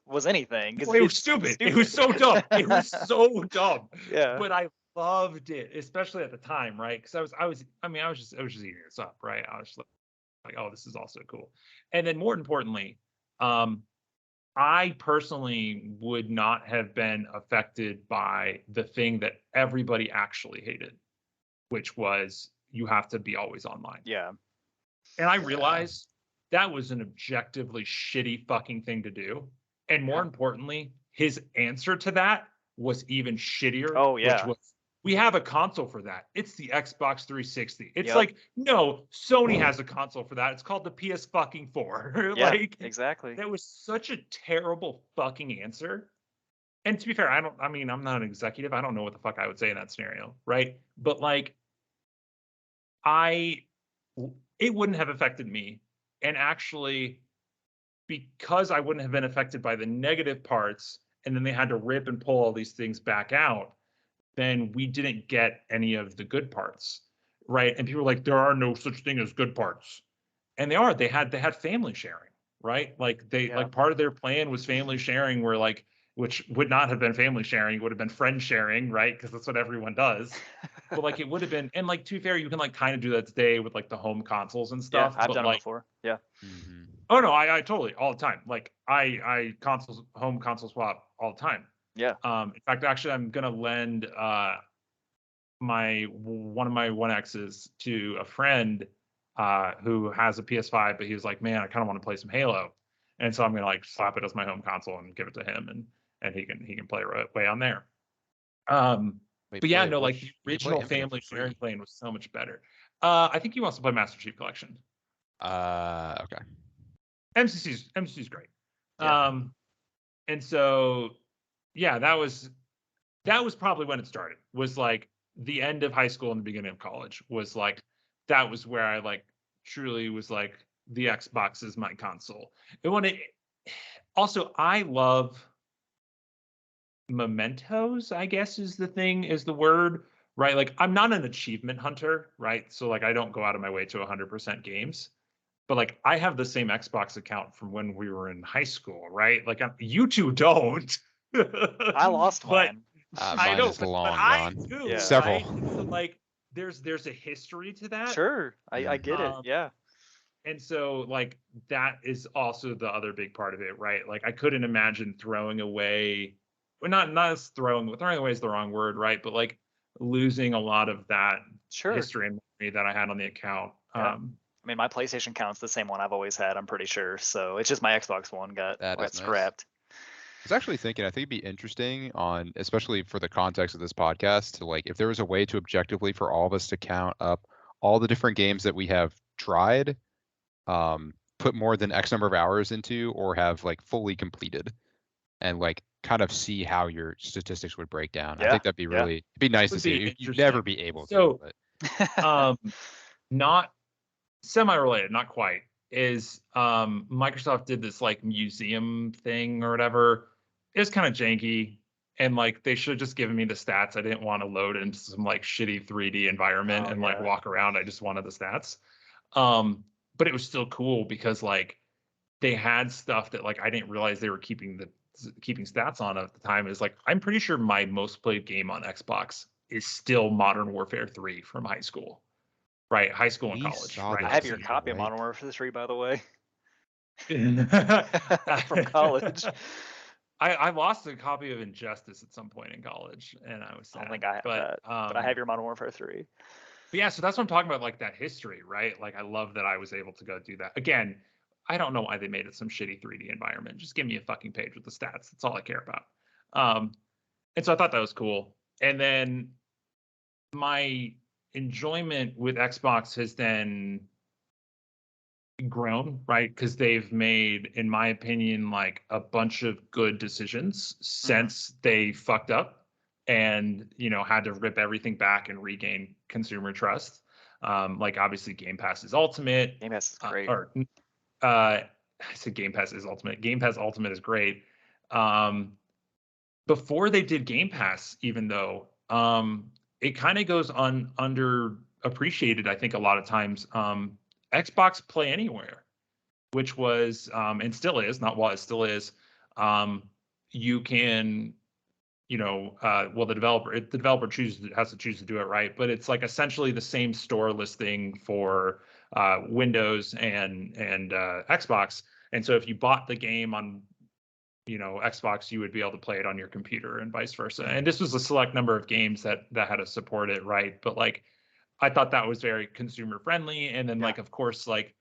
was anything. It was stupid. It was so dumb. It was so dumb. Yeah. But I loved it, especially at the time, right? Because I was just eating this up, right? I was like, oh, this is also cool. And then more importantly, I personally would not have been affected by the thing that everybody actually hated, which was you have to be always online. Yeah. And I realized that was an objectively shitty fucking thing to do. And more importantly, his answer to that was even shittier. Oh, yeah. Which was, we have a console for that. It's the Xbox 360. It's like, no, Sony has a console for that. It's called the PS fucking 4. Yeah, like, exactly. That was such a terrible fucking answer. And to be fair, I'm not an executive. I don't know what the fuck I would say in that scenario, right? But like, I, it wouldn't have affected me. And actually, because I wouldn't have been affected by the negative parts, and then they had to rip and pull all these things back out, then we didn't get any of the good parts, right? And people are like, there are no such thing as good parts, and they had family sharing, right? Like Yeah. part of their plan was family sharing, where like, which would not have been family sharing, it would have been friend sharing, right? Because that's what everyone does. But like it would have been, and like to be fair, you can like kind of do that today with like the home consoles and Yeah, stuff. I've But done it like, before. Yeah. Mm-hmm. oh no, I totally all the time. Like I home console swap all the time. Yeah. In fact, actually, I'm gonna lend one of my 1Xs to a friend who has a PS5, but he was like, man, I kind of want to play some Halo, and so I'm gonna like slap it as my home console and give it to him, and he can play right away on there. Wait, But yeah, play no, like the which you can play original Infinite family for sharing free. plan was so much better. I think he wants to play Master Chief Collection. Okay. MCC's great. Yeah. And so yeah, that was probably when it started. Was like the end of high school and the beginning of college. Was like that was where I like truly was like the Xbox is my console. And when it also I love mementos, I guess is the word, right? Like I'm not an achievement hunter, right? So like I don't go out of my way to 100% games. But like I have the same Xbox account from when we were in high school, right? Like you two don't. I lost But mine. I Mine know, is but long I gone. do, Yeah. Several. right? And so like there's a history to that. Sure. I get it. Um Yeah. and so like that is also the other big part of it, right? Like I couldn't imagine throwing away, well, not as throwing away is the wrong word, right? But like losing a lot of that Sure. history and memory that I had on the account. Yeah. I mean, my PlayStation count's the same one I've always had, I'm pretty sure. So it's just my Xbox One That got is nice. scrapped. I was actually thinking, I think it'd be interesting on, especially for the context of this podcast, to like, if there was a way to objectively for all of us to count up all the different games that we have tried, put more than X number of hours into, or have like fully completed, and like kind of see how your statistics would break down. I Yeah. think that'd be Yeah. really, it'd be nice to Would see. be You'd never interesting. be able to, So but um not semi-related, not quite, is Microsoft did this like museum thing or whatever. It was kind of janky, and like they should have just given me the stats. I didn't want to load into some like shitty 3D environment Oh and like yeah. walk around. I just wanted the stats. Um, but it was still cool because like they had stuff that like I didn't realize they were keeping stats on at the time. Is like I'm pretty sure my most played game on Xbox is still Modern Warfare 3 from high school. Right, high school and we college, saw right? I this have your together, copy of right? Modern Warfare 3, by the way, from I college. lost a copy of Injustice at some point in college, and I was I don't sad. think I have that, but I have your Modern Warfare 3. But yeah, so that's what I'm talking about, like that history, right? Like I love that I was able to go do that. Again, I don't know why they made it some shitty 3D environment. Just give me a fucking page with the stats. That's all I care about. Um, and so I thought that was cool. And then my enjoyment with Xbox has then grown, right? Because they've made, in my opinion, like a bunch of good decisions since they fucked up and, had to rip everything back and regain consumer trust. Like obviously Game Pass is ultimate, Game Pass is great. or I said Game Pass is ultimate. Game Pass Ultimate is great. Um, Before they did Game Pass, even though it kind of goes underappreciated, I think a lot of times. Xbox Play Anywhere, which was and still is, not while it still is, um, you can, well, the developer has to choose to do it right, but it's like essentially the same store listing for Windows and Xbox. And so if you bought the game on Xbox, you would be able to play it on your computer and vice versa. And this was a select number of games that had to support it, right? But like I thought that was very consumer friendly. And then Yeah. like of course like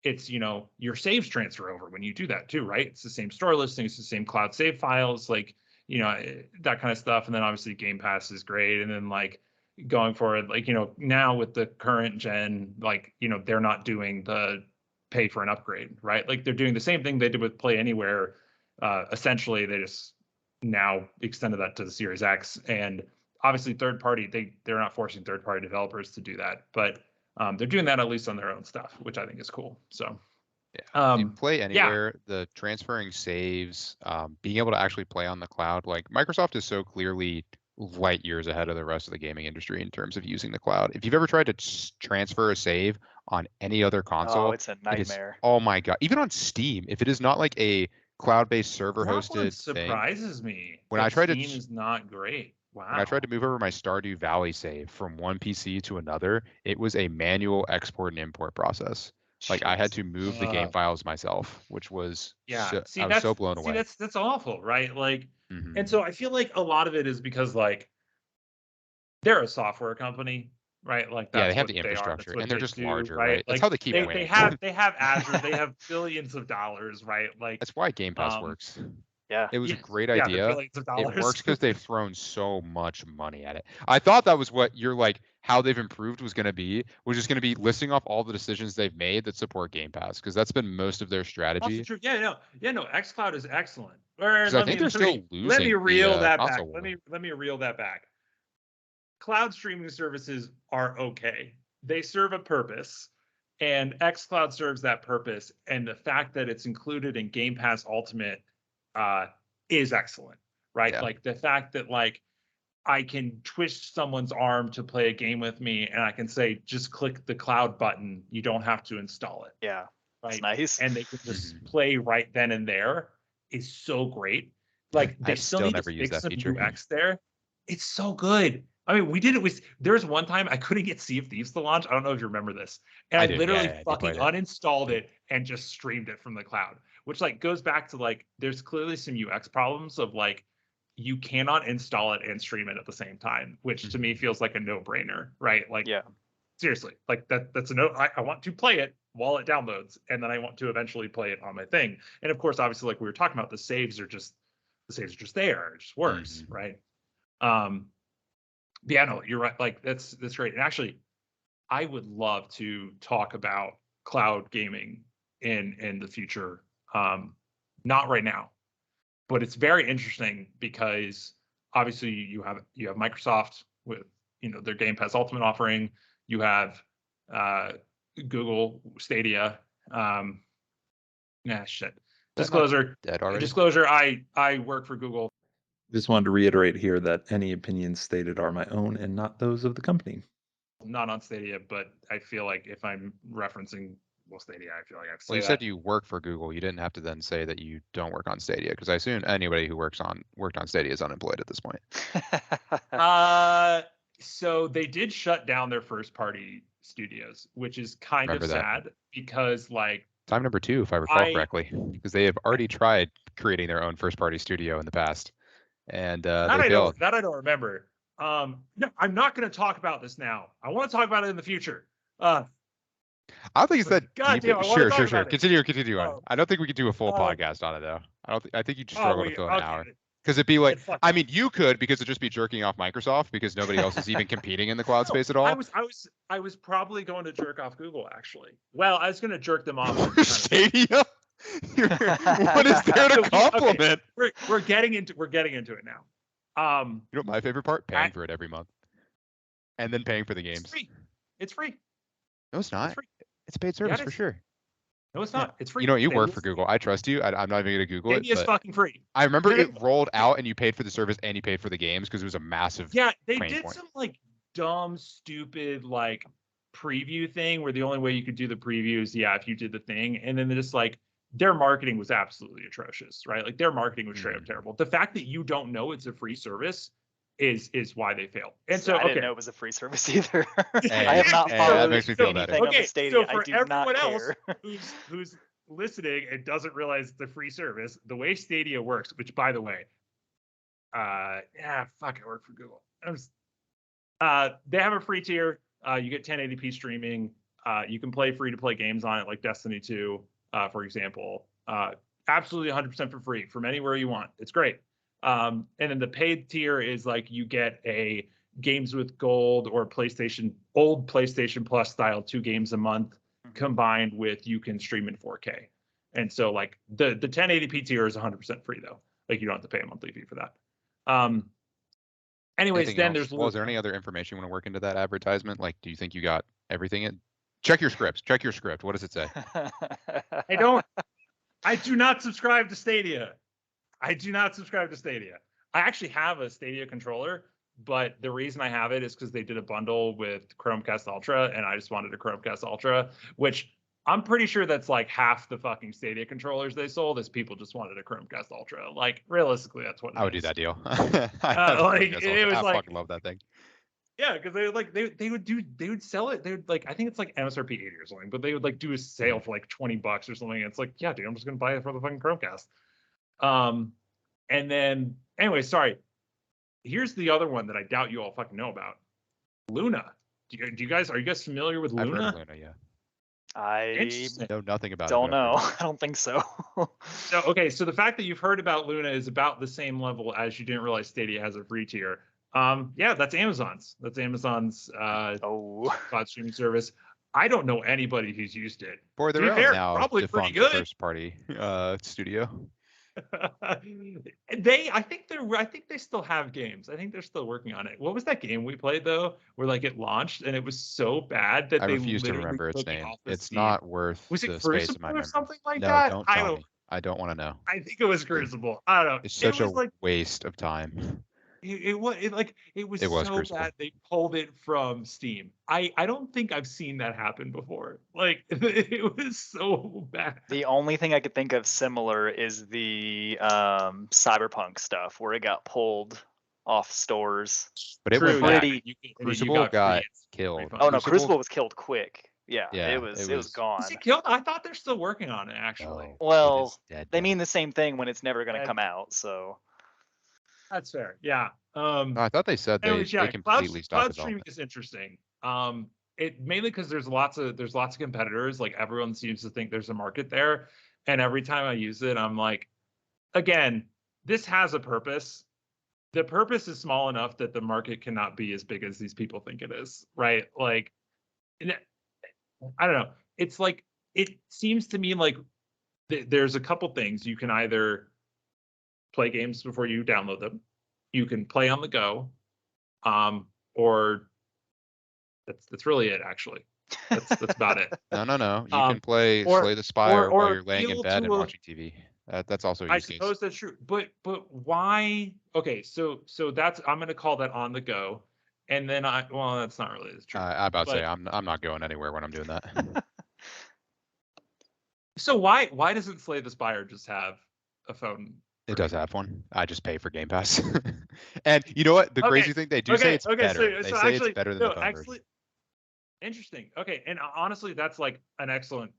it's your saves transfer over when you do that too, right? It's the same store listing, it's the same cloud save files, like that kind of stuff. And then obviously Game Pass is great. And then like going forward, like now with the current gen, like they're not doing the pay for an upgrade, right? Like they're doing the same thing they did with Play Anywhere. Essentially they just now extended that to the Series X, and obviously third party, they're not forcing third party developers to do that, but they're doing that at least on their own stuff, which I think is cool. So Yeah. If you play yeah, anywhere, the transferring saves, being able to actually play on the cloud, like Microsoft is so clearly light years ahead of the rest of the gaming industry in terms of using the cloud. If you've ever tried to transfer a save on any other Oh, console, it's a it is, nightmare. oh my God, even on Steam, if it is not like a cloud-based server that one hosted thing, surprises me. when I that tried to Steam is not great. Wow. when I tried to move over my Stardew Valley save from one PC to another, it was a manual export and import process. Like I had to move the game files myself, which was Yeah. I was so blown see, away. that's awful, right? Like, Mhm. and so I feel like a lot of it is because like they're a software company, right? Like Yeah, they that's have what the they are. infrastructure, That's what and they're they just do, larger, right? right? That's Like how they keep they winning. have Azure, they have billions of dollars, right? Like That's why Game Pass works. Yeah. It was a yes, great yeah, they're idea. billions of It dollars. works because they've thrown so much money at it. I thought that was what you're like, how they've improved was going to be, was just going to be listing off all the decisions they've made that support Game Pass, because that's been most of their Also strategy. true. Yeah, no. XCloud is excellent. Or Because I think they're still let me losing reel the that back. console war. Let me reel that back. Cloud streaming services are okay. They serve a purpose, and xCloud serves that purpose. And the fact that it's included in Game Pass Ultimate is excellent, right? Yeah. Like the fact that like I can twist someone's arm to play a game with me, and I can say, just click the cloud button. You don't have to install it. Yeah. Right. It's nice. And they can just Mhm. play right then and there is so great. Like they I've still still need to never used fix that some feature. UX there. It's so good. I mean, we did it with, there's one time I couldn't get Sea of Thieves to launch. I don't know if you remember this. And I I do. literally Yeah, I fucking deployed it. uninstalled it and just streamed it from the cloud, which like goes back to like, there's clearly some UX problems of like, you cannot install it and stream it at the same time, which to me feels like a no-brainer, right? Like, Yeah. seriously, like that's a no. I want to play it while it downloads, and then I want to eventually play it on my thing. And of course, obviously, like we were talking about, the saves are just there. It just works, right? Yeah, no, you're right. Like that's great. And actually, I would love to talk about cloud gaming in the future. Not right now, but it's very interesting because obviously you have Microsoft with their Game Pass Ultimate offering. You have Google Stadia. Shit. Disclosure. Dead already. Disclosure. I work for Google. Just wanted to reiterate here that any opinions stated are my own and not those of the company. Not on Stadia, but I feel like if I'm referencing Stadia, I feel like I have to say Well, you that. said you work for Google. You didn't have to then say that you don't work on Stadia, because I assume anybody who worked on Stadia is unemployed at this point. So they did shut down their first party studios, which is kind Remember of that. sad because like Time number 2, if I recall correctly, because they have already tried creating their own first party studio in the past, and they failed. that I don't remember. No, I'm not going to talk about this now. I want to talk about it in the future. I don't think it's that God deep. damn, I wanna Sure. talk about it. Continue on. Oh. I don't think we could do a full Oh. podcast on it though. I think you just struggle to fill an okay. hour. Because it'd be like, Fuck I no. mean, you could, because it'd just be jerking off Microsoft, because nobody else is even competing in the cloud space at all. I was probably going to jerk off Google actually. Well, I was going to jerk them off. Stadia. What is there to compliment? Okay. We're getting into it now. You know what my favorite part? Paying for it every month, and then paying for the games. It's free. No, it's not. It's free. It's a paid service for sure. No, it's not. It's free. You know, you work for Google. I trust you. I'm not even going to Google it. Stadia is fucking free. I remember it rolled out and you paid for the service and you paid for the games because it was a massive. Yeah, they pain did point. some like dumb, stupid like preview thing where the only way you could do the previews, if you did the thing, and then just like their marketing was absolutely atrocious, right? Like their marketing was straight up terrible. The fact that you don't know it's a free service is why they failed. And so I didn't know it was a free service either. I have not that followed makes me feel anything better. on the Stadia. So for I do everyone not else care. who's listening and doesn't realize it's a free service, the way Stadia works, which by the way, I work for Google. They have a free tier. You get 1080p streaming. You can play free to play games on it, like Destiny 2, for example. Absolutely 100% for free from anywhere you want. It's great. And then the paid tier is like you get a Games with Gold or old PlayStation Plus style 2 games a month, combined with you can stream in 4K. And so like the 1080p tier is 100% free though. Like you don't have to pay a monthly fee for that. Anyways, Anything then else? there's Well, is there Luna. any other information you want to work into that advertisement? Like, do you think you got everything in? Check your script. Check your script. What does it say? I do not subscribe to Stadia. I do not subscribe to Stadia. I actually have a Stadia controller, but the reason I have it is because they did a bundle with Chromecast Ultra, and I just wanted a Chromecast Ultra, which I'm pretty sure that's like half the fucking Stadia controllers they sold is people just wanted a Chromecast Ultra. Like realistically, that's what it I would do is. that deal. I have a Like, Chromecast it Ultra. was I like- fucking love that thing. Yeah, because they would like they would sell it. They would like, I think it's like MSRP 80 or something, but they would like do a sale for like $20 or something. It's like, yeah, dude, I'm just gonna buy it for the fucking Chromecast. And then anyway, sorry. Here's the other one that I doubt you all fucking know about. Luna. Are you guys familiar with I've heard Luna? of Luna, yeah. I Interesting. Know nothing about it. don't but I've know. heard of I don't think so. So okay, so the fact that you've heard about Luna is about the same level as you didn't realize Stadia has a free tier. Yeah, that's Amazon's. That's Amazon's Oh, cloud streaming service. I don't know anybody who's used it. For To their be own fair, now probably pretty defunct good. first party studio. I think they still have games. I think they're still working on it. What was that game we played though, where like it launched and it was so bad that I they refuse to literally remember its took it name. off of It's Steam? not worth Was it the space of Crucible my or memories. something like no, that? don't I tell don't. me. I don't want to know. I think it was Crucible. I don't know. It's such it was a like waste of time. it was It was so Crucible. bad they pulled it from Steam. I don't think I've seen that happen before. Like it was so bad. the only thing I could think of similar is the Cyberpunk stuff where it got pulled off stores. But it True, went back. pretty- You Crucible got got free killed. refund. Oh no, Crucible- Crucible was killed quick. Yeah, Yeah, it was gone. Was it killed? I thought they're still working on it actually. No, it Well, is dead, they dead. mean the same thing when it's never going to Dead. come out. So That's fair. Yeah. No, I thought they said Anyways, they completely stopped cloud streaming development. is interesting. It mainly because there's lots of competitors. Like everyone seems to think there's a market there, and every time I use it, I'm like, again, this has a purpose. The purpose is small enough that the market cannot be as big as these people think it is, right? Like, I don't know. It's like it seems to me like there's a couple things. You can either play games before you download them. You can play on the go, or that's really it. Actually, that's about it. No. You Um, can play or- Slay the Spire or while you're laying in appeal bed to and a- watching TV. That's also a I use case. suppose that's true, but why? Okay, so that's I'm going to call that on the go, and then that's not really true. I'm about to say but- I'm not going anywhere when I'm doing that. So why doesn't Slay the Spire just have a phone? It does have one. I just pay for Game Pass. And you know what? The Okay, crazy thing, they do say it's better. So, They so say actually, it's better than no, the phone actually, version. interesting. Okay, and honestly, that's like an excellent.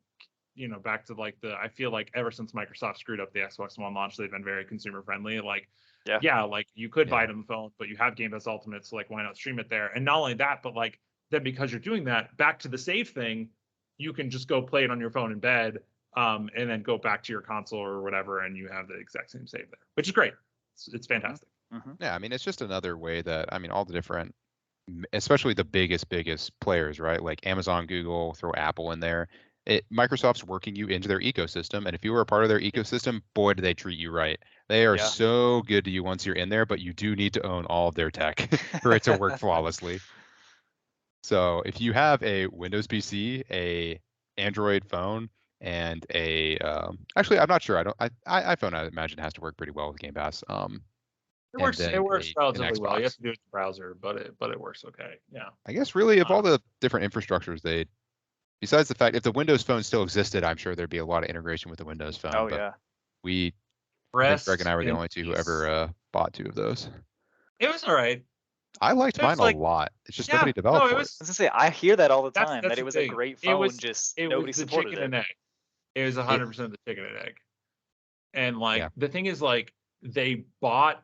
Back to like I feel like ever since Microsoft screwed up the Xbox One launch, they've been very consumer friendly. Like, Yeah. like you could buy Yeah. it on the phone, but you have Game Pass Ultimate, so like why not stream it there? And not only that, but like then because you're doing that, back to the save thing, you can just go play it on your phone in bed, and then go back to your console or whatever, and you have the exact same save there, which is great. It's fantastic. Yeah, I mean, it's just another way that, I mean, all the different, especially the biggest players, right? Like Amazon, Google, throw Apple in there. Microsoft's working you into their ecosystem, and if you were a part of their ecosystem, boy, do they treat you right. They are Yeah. so good to you once you're in there, but you do need to own all of their tech for it to work flawlessly. So if you have a Windows PC, a Android phone, and a actually, I'm not sure. iPhone, I imagine, has to work pretty well with Game Pass. It and works. then It works an relatively well. You Xbox. have to do it with the browser, but it works okay. Yeah. I guess really of all the different infrastructures besides the fact if the Windows Phone still existed, I'm sure there'd be a lot of integration with the Windows Phone. Oh but yeah. I think Greg and I were the in only two who peace. ever bought two of those. It was all right. I liked It was mine like- a lot. It's just Yeah, nobody developed no, it for was. I was gonna say I hear that all the That's- time that's that the it was thing. a great It phone, was- just It nobody was the supported chicken it. and egg. It was 100% the chicken and egg. And like Yeah. the thing is, like they bought.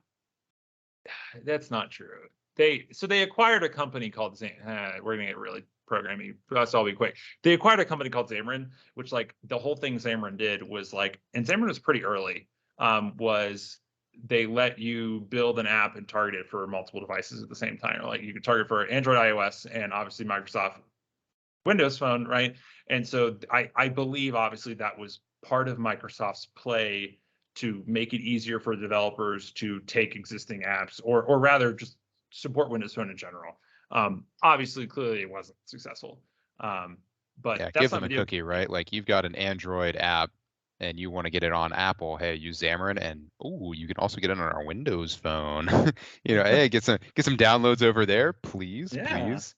That's not true. They acquired a company called we're gonna get really programming. That's all be quick. They acquired a company called Xamarin, which like the whole thing Xamarin did was like, and Xamarin was pretty early. Was they let you build an app and target it for multiple devices at the same time. Like you could target for Android, iOS, and obviously Microsoft Windows Phone, right? And so I believe obviously that was part of Microsoft's play to make it easier for developers to take existing apps, or rather just support Windows Phone in general. Obviously, clearly it wasn't successful. But Yeah, that's give not them a video. cookie, right? Like you've got an Android app and you want to get it on Apple. Hey, use Xamarin, and you can also get it on our Windows phone. Hey, get some downloads over there, please, Yeah. please.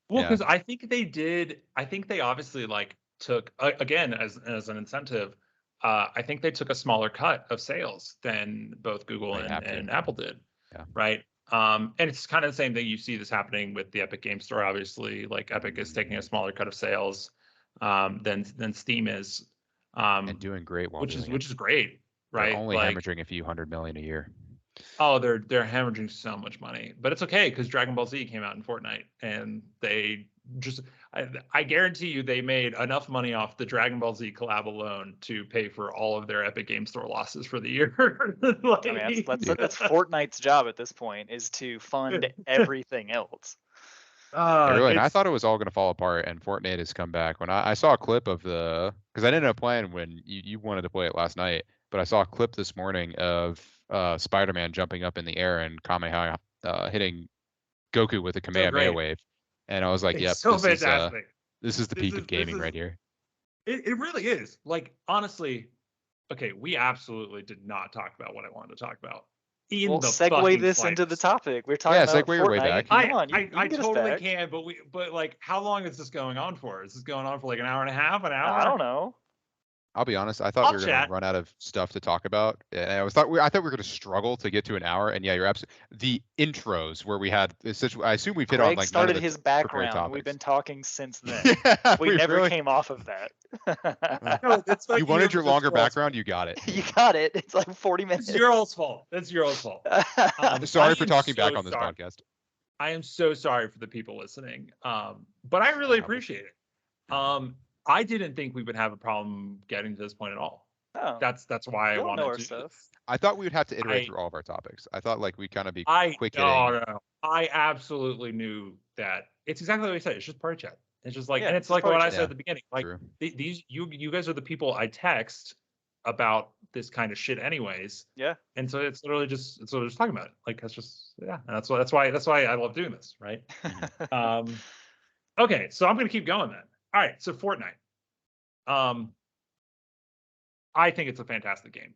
Well, Yeah. because I think they obviously like took again as an incentive. I think they took a smaller cut of sales than both Google They have to. and Apple did. Yeah. Right. And it's kind of the same thing. You see this happening with the Epic Game Store. Obviously, like Epic is taking a smaller cut of sales than Steam is, And doing great while which doing is great, They're right? only Like, hemorrhaging a few $100 million a year. oh, they're hemorrhaging so much money, but it's okay because Dragon Ball Z came out in Fortnite, and they just, I guarantee you, they made enough money off the Dragon Ball Z collab alone to pay for all of their Epic Game Store losses for the year. Like, I mean, that's Fortnite's job at this point, is to fund everything else. Really, and I it's thought it was all going to fall apart, and Fortnite has come back. When I saw a clip of because I didn't end up playing when you wanted to play it last night, but I saw a clip this morning of Spider-Man jumping up in the air and Kamehameha hitting Goku with a Kamehameha great. wave, and I was like, It's "Yep, so fantastic. This is the peak of gaming right here." It really is. Like, honestly, okay, we absolutely did not talk about what I wanted to talk about. Well, segue this into the topic. We're talking about segue your way Fortnite. back. Come on, you I can get us totally back. can, but like, how long is this going on for? Is this going on for like an hour and a half, an hour? I don't know. I'll be honest. I thought we were going to run out of stuff to talk about, and I thought we were going to struggle to get to an hour. And yeah, you're absolutely. The intros where we had, I assume we've hit on like started none of the his background. We've been talking since then. We never came off of that. No, that's you wanted your longer background. You got it. You got it. It's like 40 minutes. It's your all's fault. That's your all's fault. Sorry for talking back on this podcast. I am so sorry for the people listening. But I really appreciate it. I didn't think we would have a problem getting to this point at all. Oh, that's why I wanted to. Stuff. I thought we would have to iterate through all of our topics. I thought like we'd kind of be quick hitting. No. I absolutely knew that. It's exactly what I said. It's just party chat. It's just like, and it's like what I said at the beginning. Like, these you guys are the people I text about this kind of shit anyways. Yeah. And so it's literally just talking about it. Like, that's just, yeah. And that's why I love doing this, right? Okay, so I'm gonna keep going then. All right, so Fortnite. I think it's a fantastic game.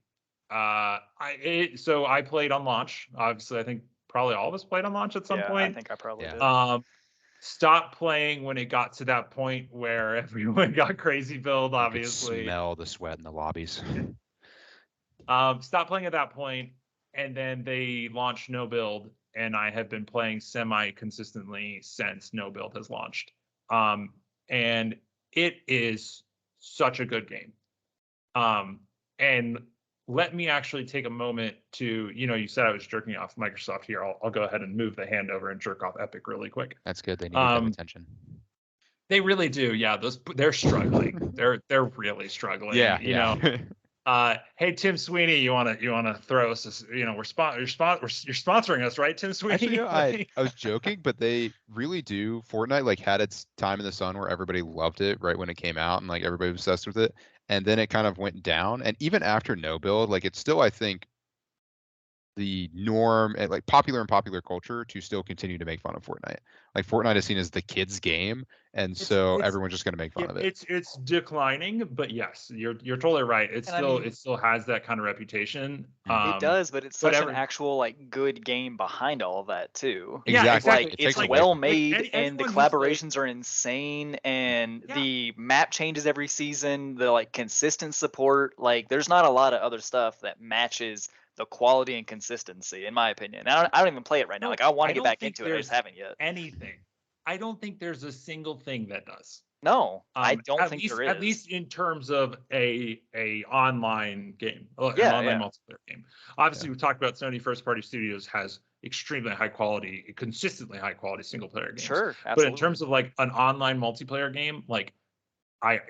So I played on launch. Obviously, I think probably all of us played on launch at some point. I think I probably did. Stopped playing when it got to that point where everyone got crazy build, obviously. You could smell the sweat in the lobbies. Stopped playing at that point, and then they launched no build, and I have been playing semi-consistently since no build has launched. And it is such a good game. And let me actually take a moment to, you said I was jerking off Microsoft here. I'll go ahead and move the hand over and jerk off Epic really quick. That's good. They need that attention. They really do. Yeah, they're struggling. they're really struggling. Yeah, you know. Hey, Tim Sweeney, you wanna throw us? You're sponsoring us, right, Tim Sweeney? Actually, I was joking, but they really do. Fortnite like had its time in the sun where everybody loved it right when it came out, and like everybody was obsessed with it. And then it kind of went down. And even after no build, like it's still, I think, the norm and like popular culture to still continue to make fun of Fortnite. Like Fortnite is seen as the kids' game, and so everyone's just going to make fun of it. It's declining, but yes, you're totally right. It still has that kind of reputation. It does, but it's such an actual like good game behind all of that too. Exactly. Like it's well made, and the collaborations are insane, and the map changes every season. The like consistent support, like there's not a lot of other stuff that matches the quality and consistency, in my opinion. I don't even play it right now. Like I want to get back into it. I just haven't yet. Anything. I don't think there's a single thing that does. No, I don't think there is. At least in terms of a online game, an online multiplayer game. Obviously, we talked about Sony first party studios has extremely high quality, consistently high quality single player games. Sure, absolutely. But in terms of like an online multiplayer game, like I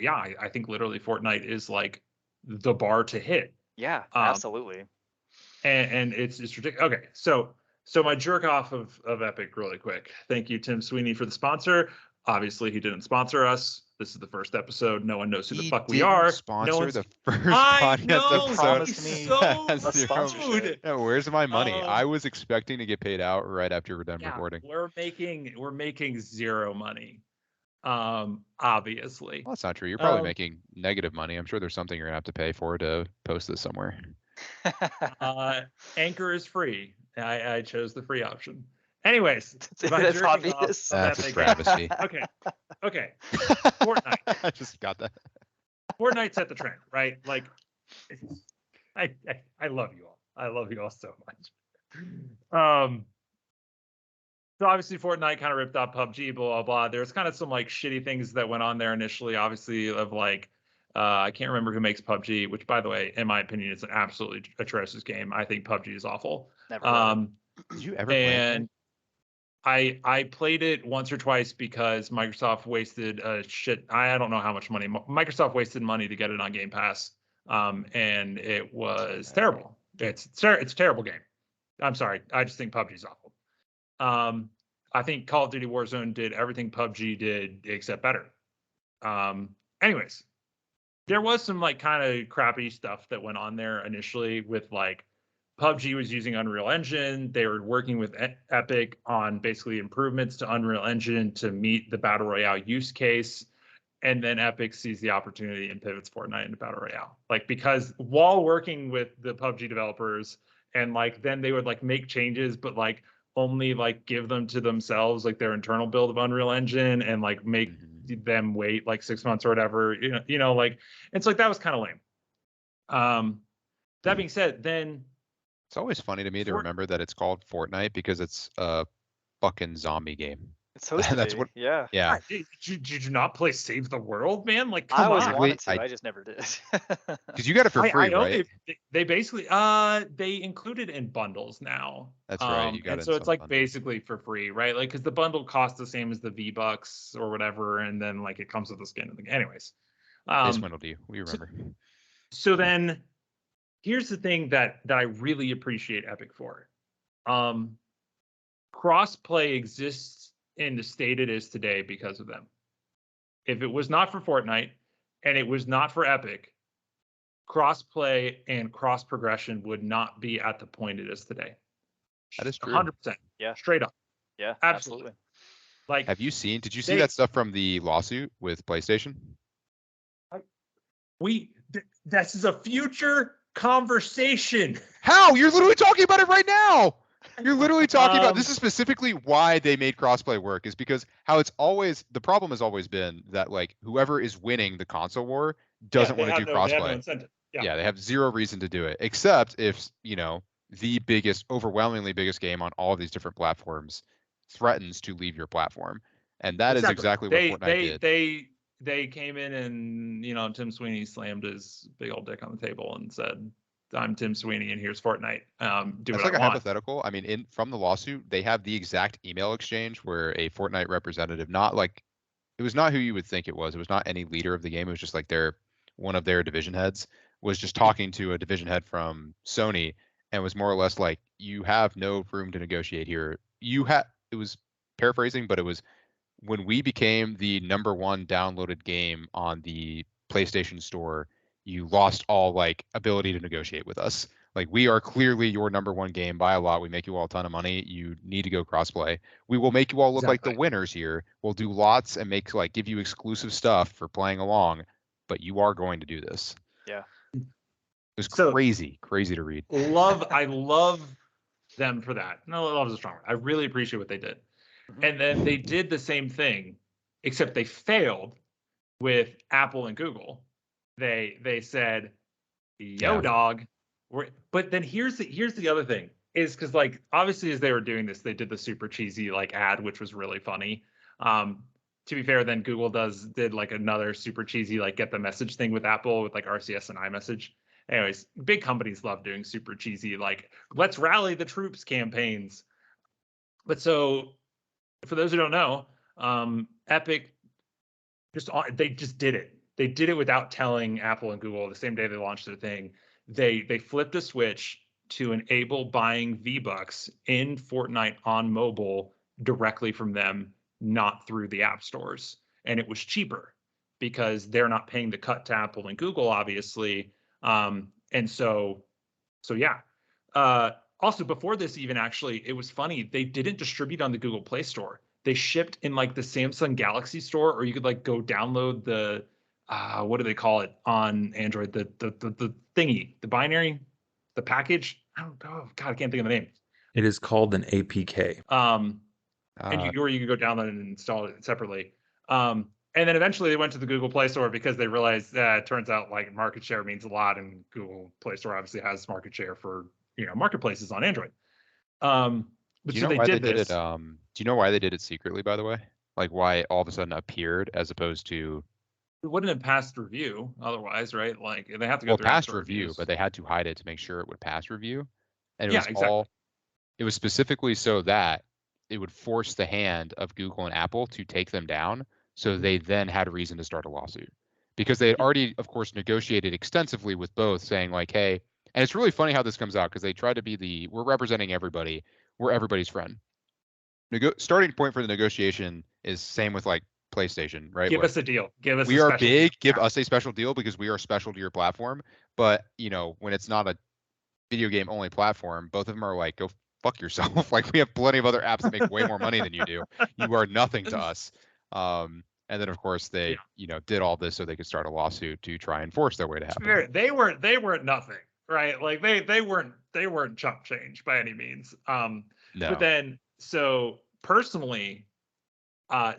think literally Fortnite is like the bar to hit. Yeah, absolutely. And it's ridiculous. Okay, so my jerk off of Epic really quick. Thank you, Tim Sweeney, for the sponsor. Obviously, he didn't sponsor us. This is the first episode. No one knows who the He fuck we didn't are. Sponsor No one's. the first I podcast know. episode. Promised He's me so has a zero- sponsorship. No, where's my money? Um, I was expecting to get paid out right after we're done Yeah, recording. we're making zero money. Obviously. Well, that's not true. You're probably Um, making negative money. I'm sure there's something you're gonna have to pay for to post this somewhere. Anchor is free. I chose the free option. Anyways, my That's jerking off obvious. of That's a Epic- travesty. Okay. Fortnite. I just got that. Fortnite set the trend, right? Like, I love you all. I love you all so much. So obviously Fortnite kind of ripped off PUBG, blah, blah, blah. There's kind of some like shitty things that went on there initially, obviously, of like, I can't remember who makes PUBG, which by the way, in my opinion, it's an absolutely atrocious game. I think PUBG is awful. Never heard of Did you ever play it? And I played it once or twice because Microsoft wasted I don't know how much money. Microsoft wasted money to get it on Game Pass. And it was terrible. It's a terrible game. I'm sorry. I just think PUBG is awful. I think Call of Duty Warzone did everything PUBG did except better. Anyways, there was some like kind of crappy stuff that went on there initially with like PUBG was using Unreal Engine. They were working with Epic on basically improvements to Unreal Engine to meet the Battle Royale use case. And then Epic sees the opportunity and pivots Fortnite into Battle Royale. Like, because while working with the PUBG developers, and like then they would like make changes, but like only like give them to themselves, like their internal build of Unreal Engine, and like make them wait like 6 months or whatever. Like it's like that was kind of lame. That being said, then It's always funny to me to remember that it's called Fortnite because it's a fucking zombie game. It's supposed to That's be. what- Yeah. Yeah. Did you not play Save the World, man? Like, I come always on. wanted to. I- I just never did. Because you got it for free, I know right? they basically they include it in bundles now. That's right, you got it and in so it's some like bundles. basically for free, right? Like, because the bundle costs the same as the V-Bucks or whatever, and then like it comes with the skin of the anyways. They swindled you. We remember. So then here's the thing that I really appreciate Epic for. Crossplay exists in the state it is today because of them. If it was not for Fortnite and it was not for Epic, crossplay and cross progression would not be at the point it is today. That is true. 100%. Yeah. Straight up. Yeah, Absolutely. Like, Did you see They- that stuff from the lawsuit with PlayStation? this is a future conversation. How? You're literally talking about it right now. You're literally talking about this Um, is specifically why they made crossplay work, is because how it's always the problem has always been that like whoever is winning the console war doesn't want to do They have no crossplay. incentive. Yeah, they have zero reason to do it, except if, the overwhelmingly biggest game on all of these different platforms threatens to leave your platform. And that is exactly what Fortnite did. They came in and, Tim Sweeney slammed his big old dick on the table and said, I'm Tim Sweeney and here's Fortnite. Do That's what like I a want. hypothetical. I mean, from the lawsuit, they have the exact email exchange where a Fortnite representative, it was not who you would think it was. It was not any leader of the game. It was just like one of their division heads was just talking to a division head from Sony and was more or less like, you have no room to negotiate here. It was paraphrasing, but it was when we became the #1 downloaded game on the PlayStation Store, you lost all like ability to negotiate with us. Like, we are clearly your #1 game by a lot. We make you all a ton of money. You need to go crossplay. We will make you all look like the winners here. We'll do lots and give you exclusive stuff for playing along, but you are going to do this. Yeah. It was So- crazy to read. I love them for that. No, love is a strong word. I really appreciate what they did. And then they did the same thing, except they failed with Apple and Google. They said, "Yo, Yeah. dog." But then here's the other thing is because like obviously as they were doing this, they did the super cheesy like ad, which was really funny. To be fair, then Google did like another super cheesy like get the message thing with Apple with like RCS and iMessage. Anyways, big companies love doing super cheesy like let's rally the troops campaigns. But so for those who don't know, Epic they just did it. They did it without telling Apple and Google the same day they launched their thing. They flipped a switch to enable buying V-Bucks in Fortnite on mobile directly from them, not through the app stores. And it was cheaper. because they're not paying the cut to Apple and Google, obviously. And so yeah. Also, before this, even actually, it was funny. They didn't distribute on the Google Play Store. They shipped in like the Samsung Galaxy Store, or you could like go download the what do they call it on Android? The thingy, the binary, the package. I don't know. Oh, God, I can't think of the name. It is called an APK. And you could go download and install it separately. And then eventually they went to the Google Play Store because they realized that it turns out like market share means a lot, and Google Play Store obviously has market share for marketplaces on Android. But do you so know they why did they did this. it? Do you know why they did it secretly, by the way? Like why it all of a sudden appeared as opposed to It wouldn't have passed review otherwise, right? Like they have to go well, through App past Store review, reviews. but they had to hide it to make sure it would pass review. And it Yeah, was exactly. it was specifically so that it would force the hand of Google and Apple to take them down. So they then had a reason to start a lawsuit because they had already, of course, negotiated extensively with both, saying like, hey, and it's really funny how this comes out because they tried to be we're representing everybody, we're everybody's friend. Starting point for the negotiation is same with like PlayStation, right? Give Look, us a deal. Give us we a are special big, deal. give Yeah. us a special deal because we are special to your platform. But when it's not a video game only platform, both of them are like, go fuck yourself. Like we have plenty of other apps that make way more money than you do. You are nothing to us. And then of course they, did all this so they could start a lawsuit to try and force their way to happen. They weren't nothing, right? Like they weren't chump change by any means. No. But then so personally,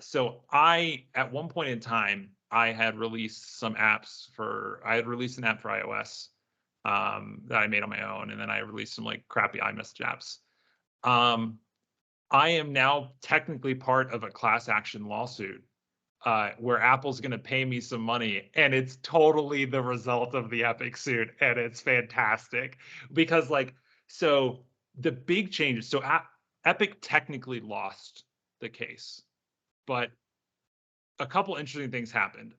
so I at one point in time I had released an app for iOS that I made on my own, and then I released some like crappy iMessage apps. I am now technically part of a class action lawsuit where Apple's going to pay me some money, and it's totally the result of the Epic suit, and it's fantastic because so the big changes. So Epic technically lost the case, but a couple interesting things happened.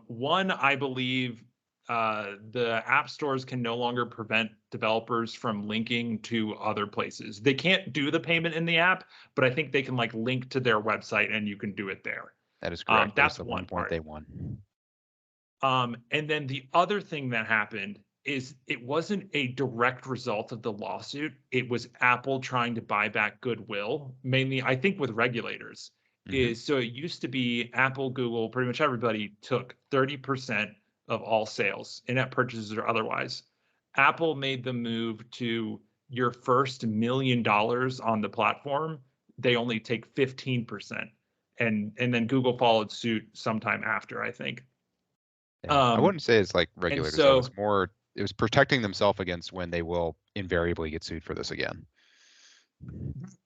One, I believe the app stores can no longer prevent developers from linking to other places. They can't do the payment in the app, but I think they can like link to their website and you can do it there. That is correct. That's the one point part. they won. And then the other thing that happened is it wasn't a direct result of the lawsuit. It was Apple trying to buy back goodwill, mainly, I think, with regulators. So it used to be Apple, Google, pretty much everybody took 30% of all sales, in-app purchases or otherwise. Apple made the move to your first $1 million on the platform, they only take 15%. And then Google followed suit sometime after, I think. Yeah. I wouldn't say it's like regulators though. It's more it was protecting themselves against when they will invariably get sued for this again.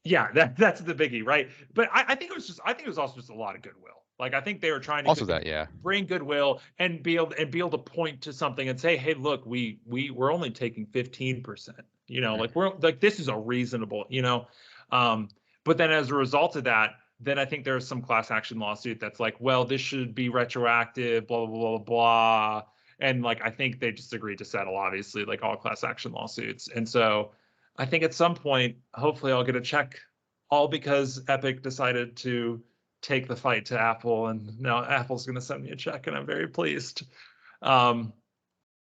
Yeah, that's the biggie, right? But I think it was also just a lot of goodwill. Like I think they were trying to also that, yeah, bring goodwill and be able to point to something and say, hey, look, we're only taking 15%. Like we're like this is a reasonable, but then as a result of that, then I think there's some class action lawsuit that's like, well, this should be retroactive, blah, blah, blah, blah. And like, I think they just agreed to settle, obviously, like all class action lawsuits. And so I think at some point, hopefully I'll get a check, all because Epic decided to take the fight to Apple. And now Apple's going to send me a check, and I'm very pleased. But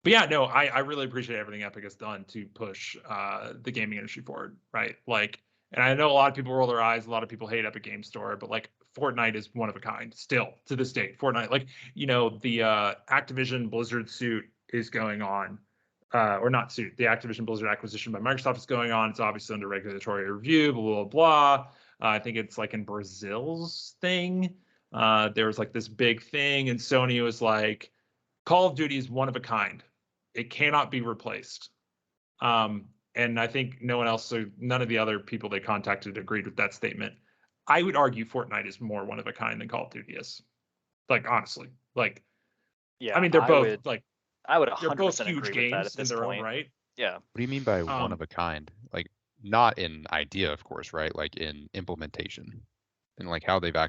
yeah, no, I really appreciate everything Epic has done to push the gaming industry forward, right? Like, and I know a lot of people roll their eyes, a lot of people hate Epic Game Store, but like Fortnite is one of a kind still to this day. Fortnite, like, the Activision Blizzard suit is going on, or not suit, the Activision Blizzard acquisition by Microsoft is going on. It's obviously under regulatory review, blah, blah, blah. I think it's like in Brazil's thing. There was like this big thing, and Sony was like, Call of Duty is one of a kind. It cannot be replaced. And I think none of the other people they contacted agreed with that statement. I would argue Fortnite is more one of a kind than Call of Duty is. Like, honestly. Like, yeah, I mean, they're both I would they're 100% both huge agree with that games at in this their point. own right. Yeah. What do you mean by one of a kind? Like not in idea, of course, right? Like in implementation and like how the game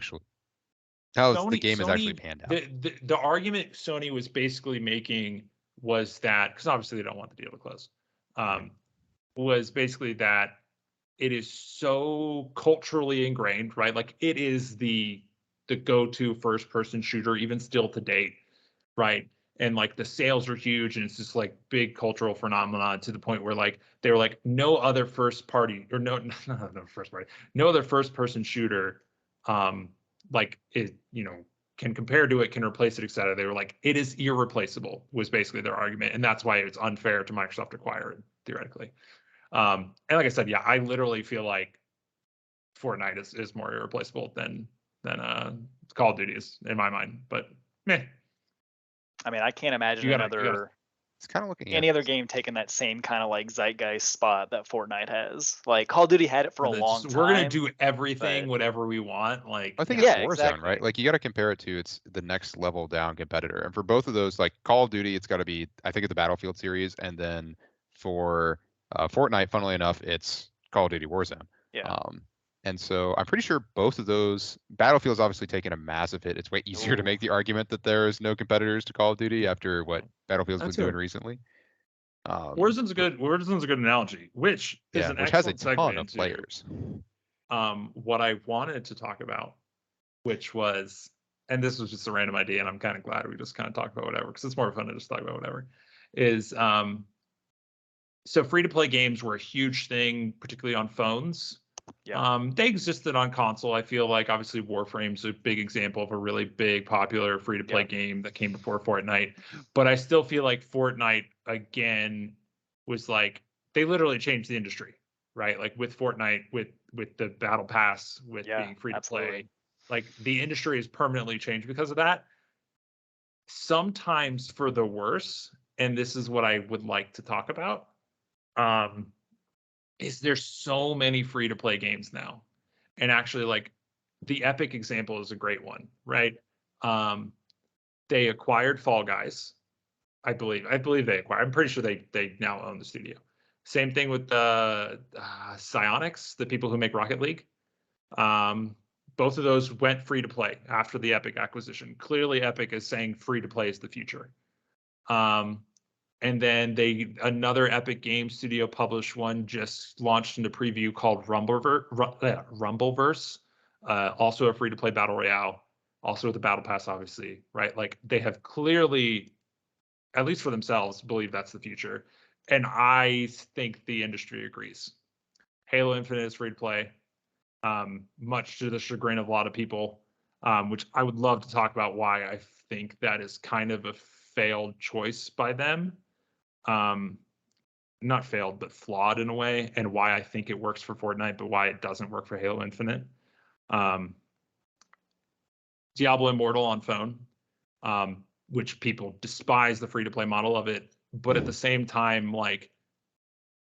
is actually panned out. The argument Sony was basically making was that, because obviously they don't want the deal to close, was basically that it is so culturally ingrained, right? Like it is the the go-to first-person shooter, even still to date, right? And like the sales are huge, and it's just like big cultural phenomenon to the point where like they were like no other first party or no first party, no other first-person shooter, like it can compare to it, can replace it, etc. They were like it is irreplaceable was basically their argument, and that's why it's unfair to Microsoft to acquire it theoretically. And like I said, yeah, I literally feel like Fortnite is more irreplaceable than Call of Duty is in my mind. But meh. I mean, I can't imagine It's kind of looking any other game taking that same kind of like zeitgeist spot that Fortnite has. Like Call of Duty had it for a long time. We're gonna do everything, whatever we want. Like I think it's Warzone, exactly. right? Like you got to compare it to it's the next level down competitor, and for both of those, like Call of Duty, it's got to be I think of the Battlefield series, and then for Fortnite, funnily enough, it's Call of Duty Warzone. Yeah. And so I'm pretty sure both of those, Battlefield's obviously taken a massive hit. It's way easier to make the argument that there is no competitors to Call of Duty after what Battlefield's been doing recently. Warzone's a good analogy, which is an excellent segment of players. What I wanted to talk about, which was, and this was just a random idea, and I'm kind of glad we just kind of talk about whatever, because it's more fun to just talk about whatever, is so free-to-play games were a huge thing, particularly on phones. Yeah. They existed on console. I feel like obviously Warframe's a big example of a really big, popular free-to-play game that came before Fortnite. But I still feel like Fortnite again was like they literally changed the industry, right? Like with Fortnite, with the Battle Pass, with being free-to-play, like the industry has permanently changed because of that. Sometimes for the worse, and this is what I would like to talk about. Is there's so many free-to-play games now, and actually like the Epic example is a great one, right? They acquired Fall Guys, I believe they acquired. I'm pretty sure they now own the studio. Same thing with the Psyonix, the people who make Rocket League. Both of those went free to play after the Epic acquisition. Clearly, Epic is saying free to play is the future. And then another Epic Game Studio published one, just launched into preview called Rumbleverse, also a free-to-play battle royale, also with the battle pass, obviously, right? Like they have clearly, at least for themselves, believe that's the future, and I think the industry agrees. Halo Infinite is free-to-play, much to the chagrin of a lot of people, which I would love to talk about why I think that is kind of a failed choice by them. Not failed, but flawed in a way, and why I think it works for Fortnite, but why it doesn't work for Halo Infinite. Diablo Immortal on phone, which people despise the free-to-play model of it, but at the same time, like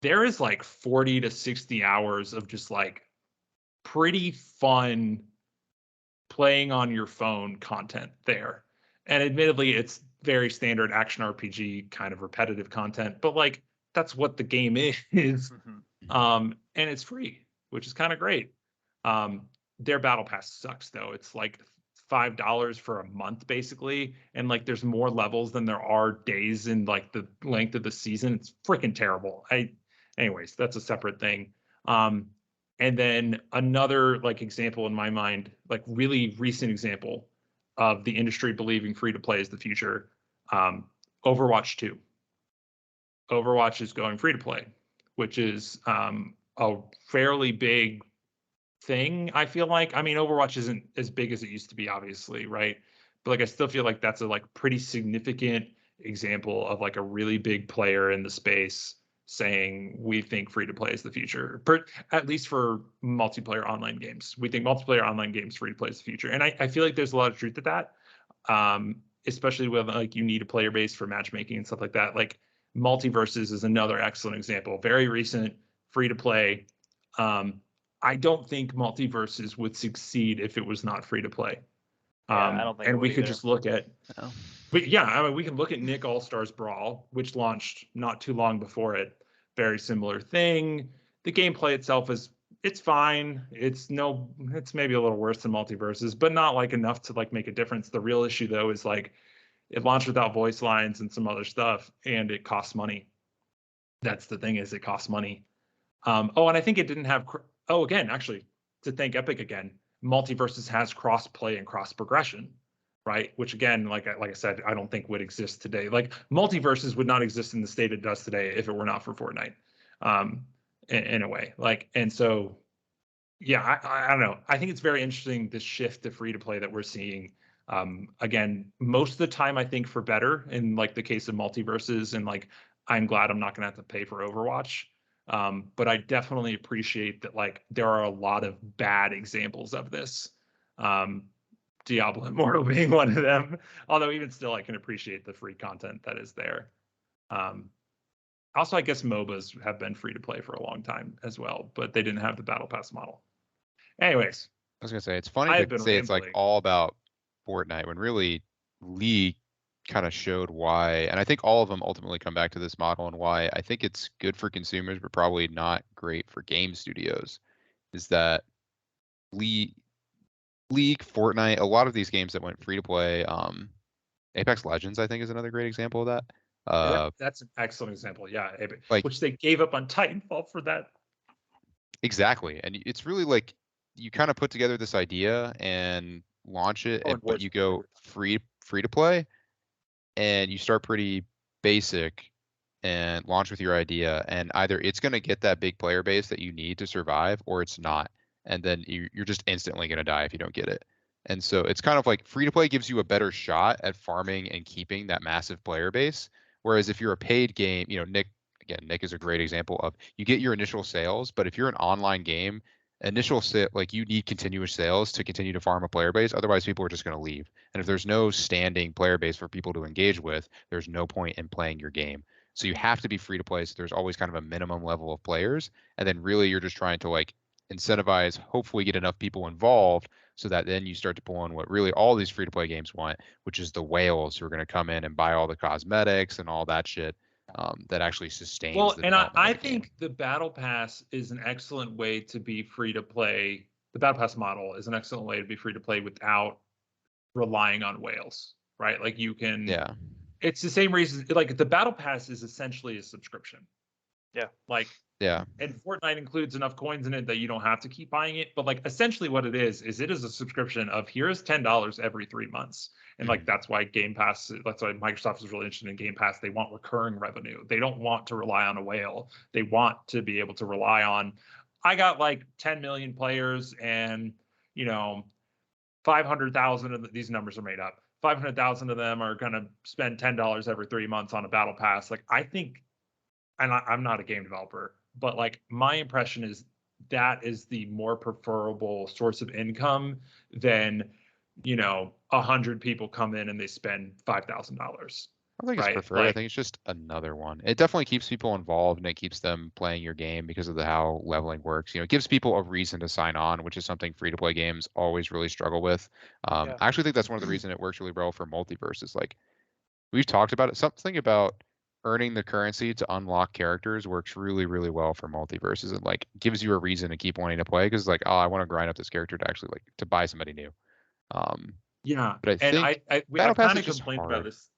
there is like 40 to 60 hours of just like pretty fun playing on your phone content there. And admittedly, it's very standard action RPG kind of repetitive content, but like that's what the game is. And it's free, which is kind of great. Their battle pass sucks though. It's like $5 for a month basically, and like there's more levels than there are days in like the length of the season. It's freaking terrible. Anyways, that's a separate thing. And then another like example in my mind, like really recent example of the industry believing free to play is the future. Overwatch 2. Overwatch is going free to play, which is a fairly big thing, I feel like. I mean, Overwatch isn't as big as it used to be, obviously, right? But like I still feel like that's a like pretty significant example of like a really big player in the space saying we think free to play is the future, at least for multiplayer online games. We think multiplayer online games free to play is the future, and I feel like there's a lot of truth to that, especially with like you need a player base for matchmaking and stuff like that. Like Multiverses is another excellent example, very recent, free to play. I don't think Multiverses would succeed if it was not free to play. I don't think. And we could just look at. No. But yeah, I mean, we can look at Nick All-Stars Brawl, which launched not too long before it. Very similar thing. The gameplay itself it's fine. It's maybe a little worse than Multiverses, but not like enough to like make a difference. The real issue though is like it launched without voice lines and some other stuff, and it costs money. That's the thing, is it costs money. And I think it didn't have. Again, actually, to thank Epic again. Multiverses has cross play and cross progression, right? Which again, like I said, I don't think would exist today. Like Multiverses would not exist in the state it does today if it were not for Fortnite, in a way. Like, and so, yeah, I don't know. I think it's very interesting, this shift to free to play that we're seeing. Again, most of the time, I think for better in like the case of Multiverses, and like I'm glad I'm not going to have to pay for Overwatch. But I definitely appreciate that like there are a lot of bad examples of this. Diablo Immortal being one of them. Although even still, I can appreciate the free content that is there. Also, I guess MOBAs have been free to play for a long time as well, but they didn't have the Battle Pass model. Anyways, I was gonna say it's funny I've to been say it's like rambling. all about Fortnite when really League kind of showed why, and I think all of them ultimately come back to this model and why I think it's good for consumers, but probably not great for game studios. Is that League, Fortnite, a lot of these games that went free to play, Apex Legends, I think, is another great example of that. That's an excellent example. Yeah, Like- which they gave up on Titanfall for that. Exactly, and it's really like you kind of put together this idea and launch it, Oh, and but you Warzone. go free to play, and you start pretty basic and launch with your idea, and either it's going to get that big player base that you need to survive, or it's not, and then you're just instantly going to die if you don't get it. And so it's kind of like free to play gives you a better shot at farming and keeping that massive player base, whereas if you're a paid game, Nick is a great example of you get your initial sales, but if you're an online game, like you need continuous sales to continue to farm a player base, otherwise people are just going to leave. And if there's no standing player base for people to engage with, there's no point in playing your game. So you have to be free to play. So there's always kind of a minimum level of players. And then really you're just trying to like incentivize, hopefully get enough people involved so that then you start to pull in what really all these free to play games want, which is the whales who are going to come in and buy all the cosmetics and all that shit that actually sustains the and development I of the game. think the Battle Pass is an excellent way to be free to play. The Battle Pass model is an excellent way to be free to play without relying on whales, right? Like you can, Yeah. It's the same reason, like the Battle Pass is essentially a subscription. Yeah. Like, Yeah. and Fortnite includes enough coins in it that you don't have to keep buying it. But like essentially what it is it is a subscription of here's $10 every 3 months. And like that's why that's why Microsoft is really interested in Game Pass. They want recurring revenue. They don't want to rely on a whale. They want to be able to rely on, I got like 10 million players and 500,000 of these numbers are made up. 500,000 of them are going to spend $10 every 3 months on a Battle Pass. Like I think, and I'm not a game developer, but like my impression is that is the more preferable source of income than 100 people come in and they spend $5,000. I don't think it's preferred. I think it's just another one. It definitely keeps people involved and it keeps them playing your game because of how leveling works. It gives people a reason to sign on, which is something free to play games always really struggle with. I actually think that's one of the reasons it works really well for multiverses. Like we've talked about it, something about earning the currency to unlock characters works really, really well for multiverses and like gives you a reason to keep wanting to play because like, oh, I want to grind up this character to actually like to buy somebody new. But I think Battle Pass is just complained hard. about this.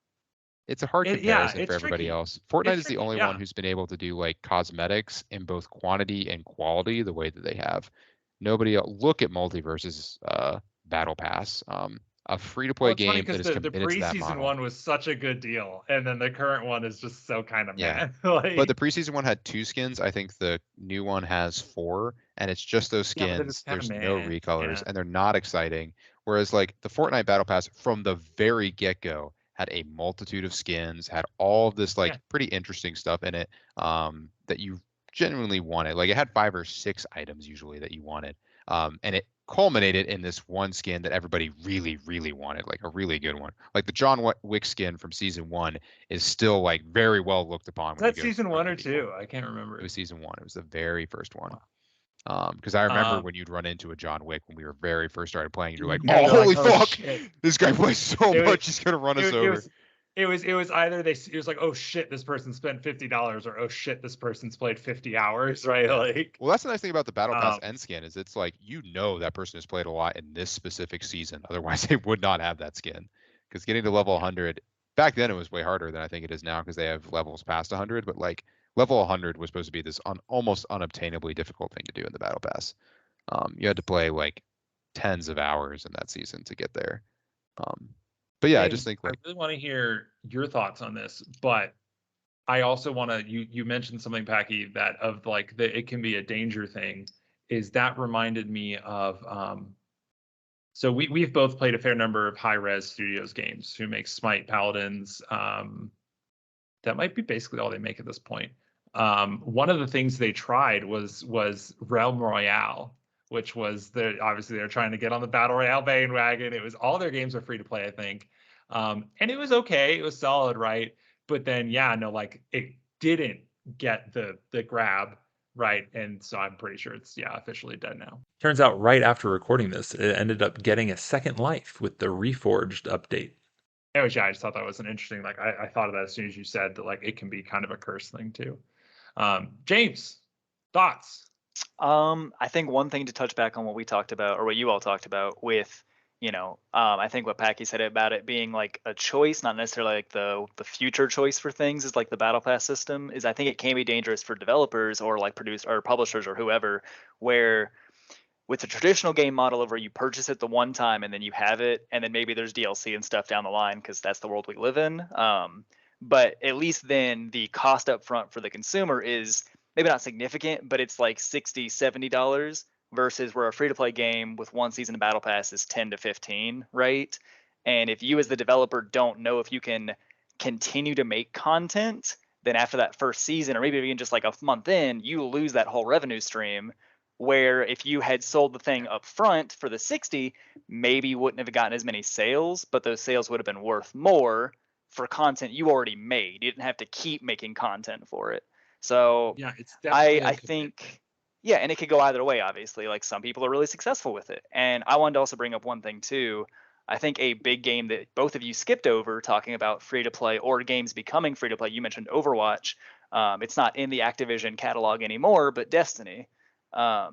It's a hard comparison for everybody tricky. else. Fortnite is the only one who's been able to do like cosmetics in both quantity and quality the way that they have. Nobody else. Look at Multiverse's Battle Pass. A free-to-play game that is committed to that model. The preseason one was such a good deal, and then the current one is just so kind of Yeah. like... But the preseason one had 2 skins. I think the new one has 4, and it's just those skins. There's no recolors, and they're not exciting. Whereas like the Fortnite Battle Pass from the very get-go had a multitude of skins, had all of this like pretty interesting stuff in it that you genuinely wanted. Like it had 5 or 6 items usually that you wanted, and it culminated in this one skin that everybody really, really wanted, like a really good one. Like the John Wick skin from season 1 is still like very well looked upon. Was that season 1 or 2? I can't remember. It was season 1. It was the very first one. Because I remember when you'd run into a John Wick when we were very first started playing, you're like, oh, holy fuck, this guy plays so much, he's gonna run us over. It was either it was like, oh shit, this person spent $50, or oh shit, this person's played 50 hours, right? Like, well, that's the nice thing about the Battle Pass end skin is it's like that person has played a lot in this specific season. Otherwise, they would not have that skin. Because getting to level 100 back then it was way harder than I think it is now because they have levels past 100. But like level 100 was supposed to be this almost unobtainably difficult thing to do in the Battle Pass. You had to play like tens of hours in that season to get there. But yeah, I just James, think like I really want to hear your thoughts on this, but I also want to. You mentioned something, Packy, that of like that it can be a danger thing. Is that reminded me of so we've both played a fair number of high res studios games who make Smite, Paladins. That might be basically all they make at this point. One of the things they tried was Realm Royale, which was obviously they're trying to get on the battle royale bandwagon. It was all their games are free to play, I think, and it was okay. It was solid, right? But then like it didn't get the grab. Right, and so I'm pretty sure it's officially dead now. Turns out right after recording this, it ended up getting a second life with the Reforged update. I just thought that was an interesting, like, I thought of that as soon as you said that, like, it can be kind of a curse thing too. James, thoughts? I think one thing to touch back on what we talked about, or what you all talked about with, I think what Packy said about it being like a choice, not necessarily like the future choice for things, is like the battle pass system. Is I think it can be dangerous for developers or like publishers or whoever, where with the traditional game model where you purchase it the one time and then you have it, and then maybe there's DLC and stuff down the line because that's the world we live in. But at least then the cost up front for the consumer is maybe not significant, but it's like $60, $70 versus where a free to play game with one season of battle pass is 10 to 15, right? And if you as the developer don't know if you can continue to make content, then after that first season, or maybe even just like a month in, you lose that whole revenue stream. Where if you had sold the thing up front for the 60, maybe you wouldn't have gotten as many sales, but those sales would have been worth more for content you already made. You didn't have to keep making content for it. So it's definitely I think, yeah, and it could go either way, obviously. Like some people are really successful with it. And I wanted to also bring up one thing too. I think a big game that both of you skipped over talking about free to play or games becoming free to play, you mentioned Overwatch. It's not in the Activision catalog anymore, but Destiny.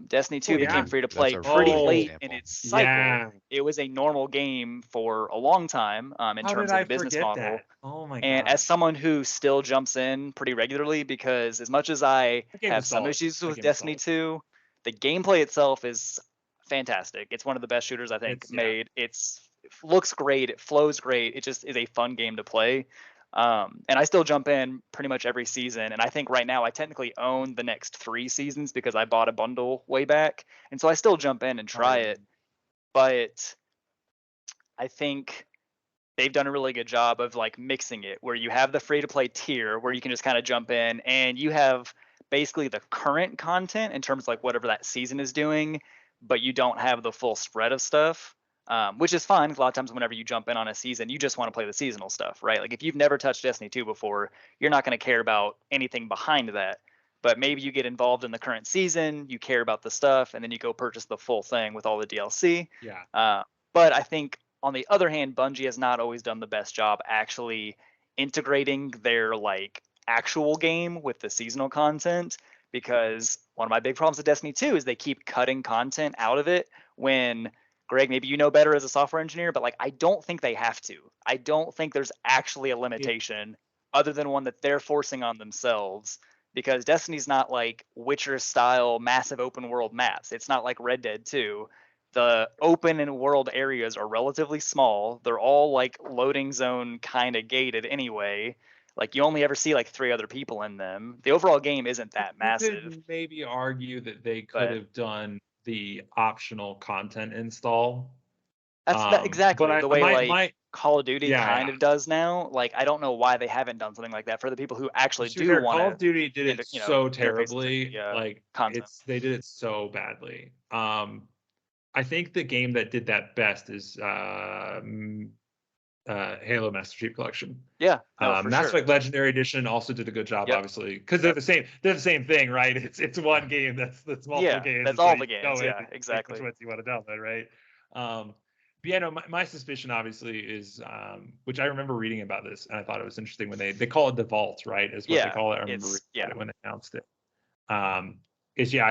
Destiny 2 became free to play pretty late in its cycle. Yeah. It was a normal game for a long time in terms of the business model. That? Oh my god. And as someone who still jumps in pretty regularly, because as much as I have some issues with Destiny 2, the gameplay itself is fantastic. It's one of the best shooters I think made. It looks great. It flows great. It just is a fun game to play. And I still jump in pretty much every season. And I think right now I technically own the next 3 seasons because I bought a bundle way back. And so I still jump in and try it. But I think they've done a really good job of like mixing it where you have the free to play tier where you can just kind of jump in and you have basically the current content in terms of like whatever that season is doing, but you don't have the full spread of stuff. Which is fine. A lot of times whenever you jump in on a season, you just want to play the seasonal stuff, right? Like if you've never touched Destiny 2 before, you're not going to care about anything behind that. But maybe you get involved in the current season, you care about the stuff, and then you go purchase the full thing with all the DLC. Yeah. But I think on the other hand, Bungie has not always done the best job actually integrating their like actual game with the seasonal content, because one of my big problems with Destiny 2 is they keep cutting content out of it when Greg, maybe you know better as a software engineer, but like I don't think they have to. I don't think there's actually a limitation other than one that they're forcing on themselves, because Destiny's not like Witcher style massive open world maps. It's not like Red Dead 2. The open and world areas are relatively small. They're all like loading zone kind of gated anyway. Like you only ever see like 3 other people in them. The overall game isn't that massive. You could maybe argue that they could have done the optional content install. That's exactly the way Call of Duty kind of does now. Like I don't know why they haven't done something like that for the people who actually do want to. Call of Duty did it so terribly. Like content. they did it so badly. I think the game that did that best is Halo Master Chief Collection. Yeah, Mass Effect Legendary Edition also did a good job, obviously, because they're the same. They're the same thing, right? It's one game that's multiple games. That's all the games. Yeah, exactly. Which ones you want to download, right? But yeah, no, my suspicion obviously is, which I remember reading about this, and I thought it was interesting when they call it the Vault, right? Is what they call it. I remember reading it when they announced it. I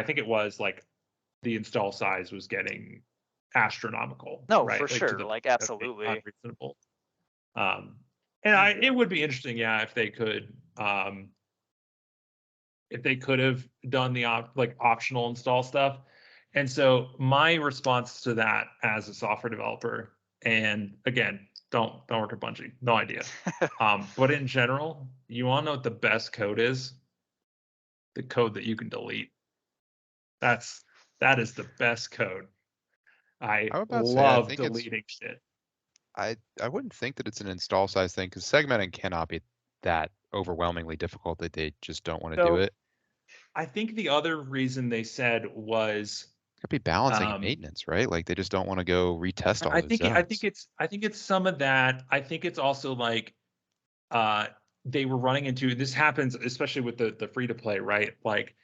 think it was like the install size was getting astronomical. No, right? For sure, like absolutely unreasonable. It would be interesting, if they could have done the optional install stuff, And so my response to that as a software developer, and again, don't work at Bungie, no idea. But in general, you want to know what the best code is? The code that you can delete. That is the best code. I I would about to say, I love think it's deleting shit. I wouldn't think that it's an install size thing because segmenting cannot be that overwhelmingly difficult that they just don't want to do So it. I think the other reason they said was It could be balancing and um, maintenance, right? Like they just don't want to go retest all those I think zones. it's some of that. I think it's also like they were running into, this happens especially with the free to play, right? Like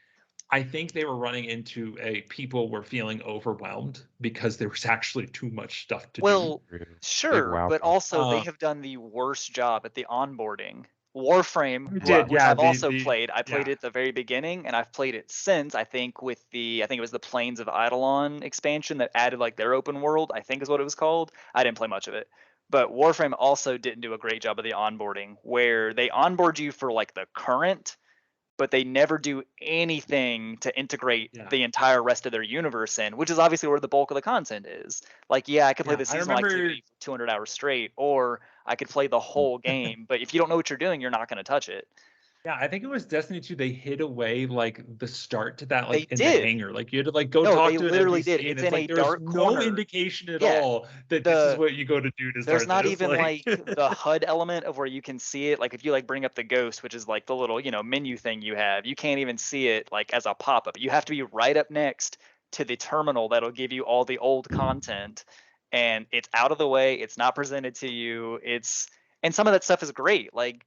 I think they were running into people were feeling overwhelmed because there was actually too much stuff to do. Well, True. Big sure, WoW but problem. also they have done the worst job at the onboarding. Warframe, We did, which yeah. I've also the played. I played yeah. it at the very beginning, and I've played it since. I think with I think it was the Plains of Eidolon expansion that added like their open world. I think is what it was called. I didn't play much of it, but Warframe also didn't do a great job of the onboarding, where they onboard you for like the current, but they never do anything to integrate Yeah. the entire rest of their universe in, which is obviously where the bulk of the content is. Like, yeah, I could play Yeah, the I seasonal remember- activity for 200 hours straight, or I could play the whole game, but if you don't know what you're doing, you're not going to touch it. Yeah, I think it was Destiny 2. They hid away like the start to that, like They in did. the hangar. Like you had to like go No, talk they to an literally NPC, did. and It's it's in like a there's dark no corner. indication at Yeah, all that this is the- what you go to do to There's start not this. even like the HUD element of where you can see it. Like if you like bring up the ghost, which is like the little, menu thing you have, you can't even see it like as a pop-up. You have to be right up next to the terminal that'll give you all the old content, and it's out of the way. It's not presented to you. And some of that stuff is great. Like,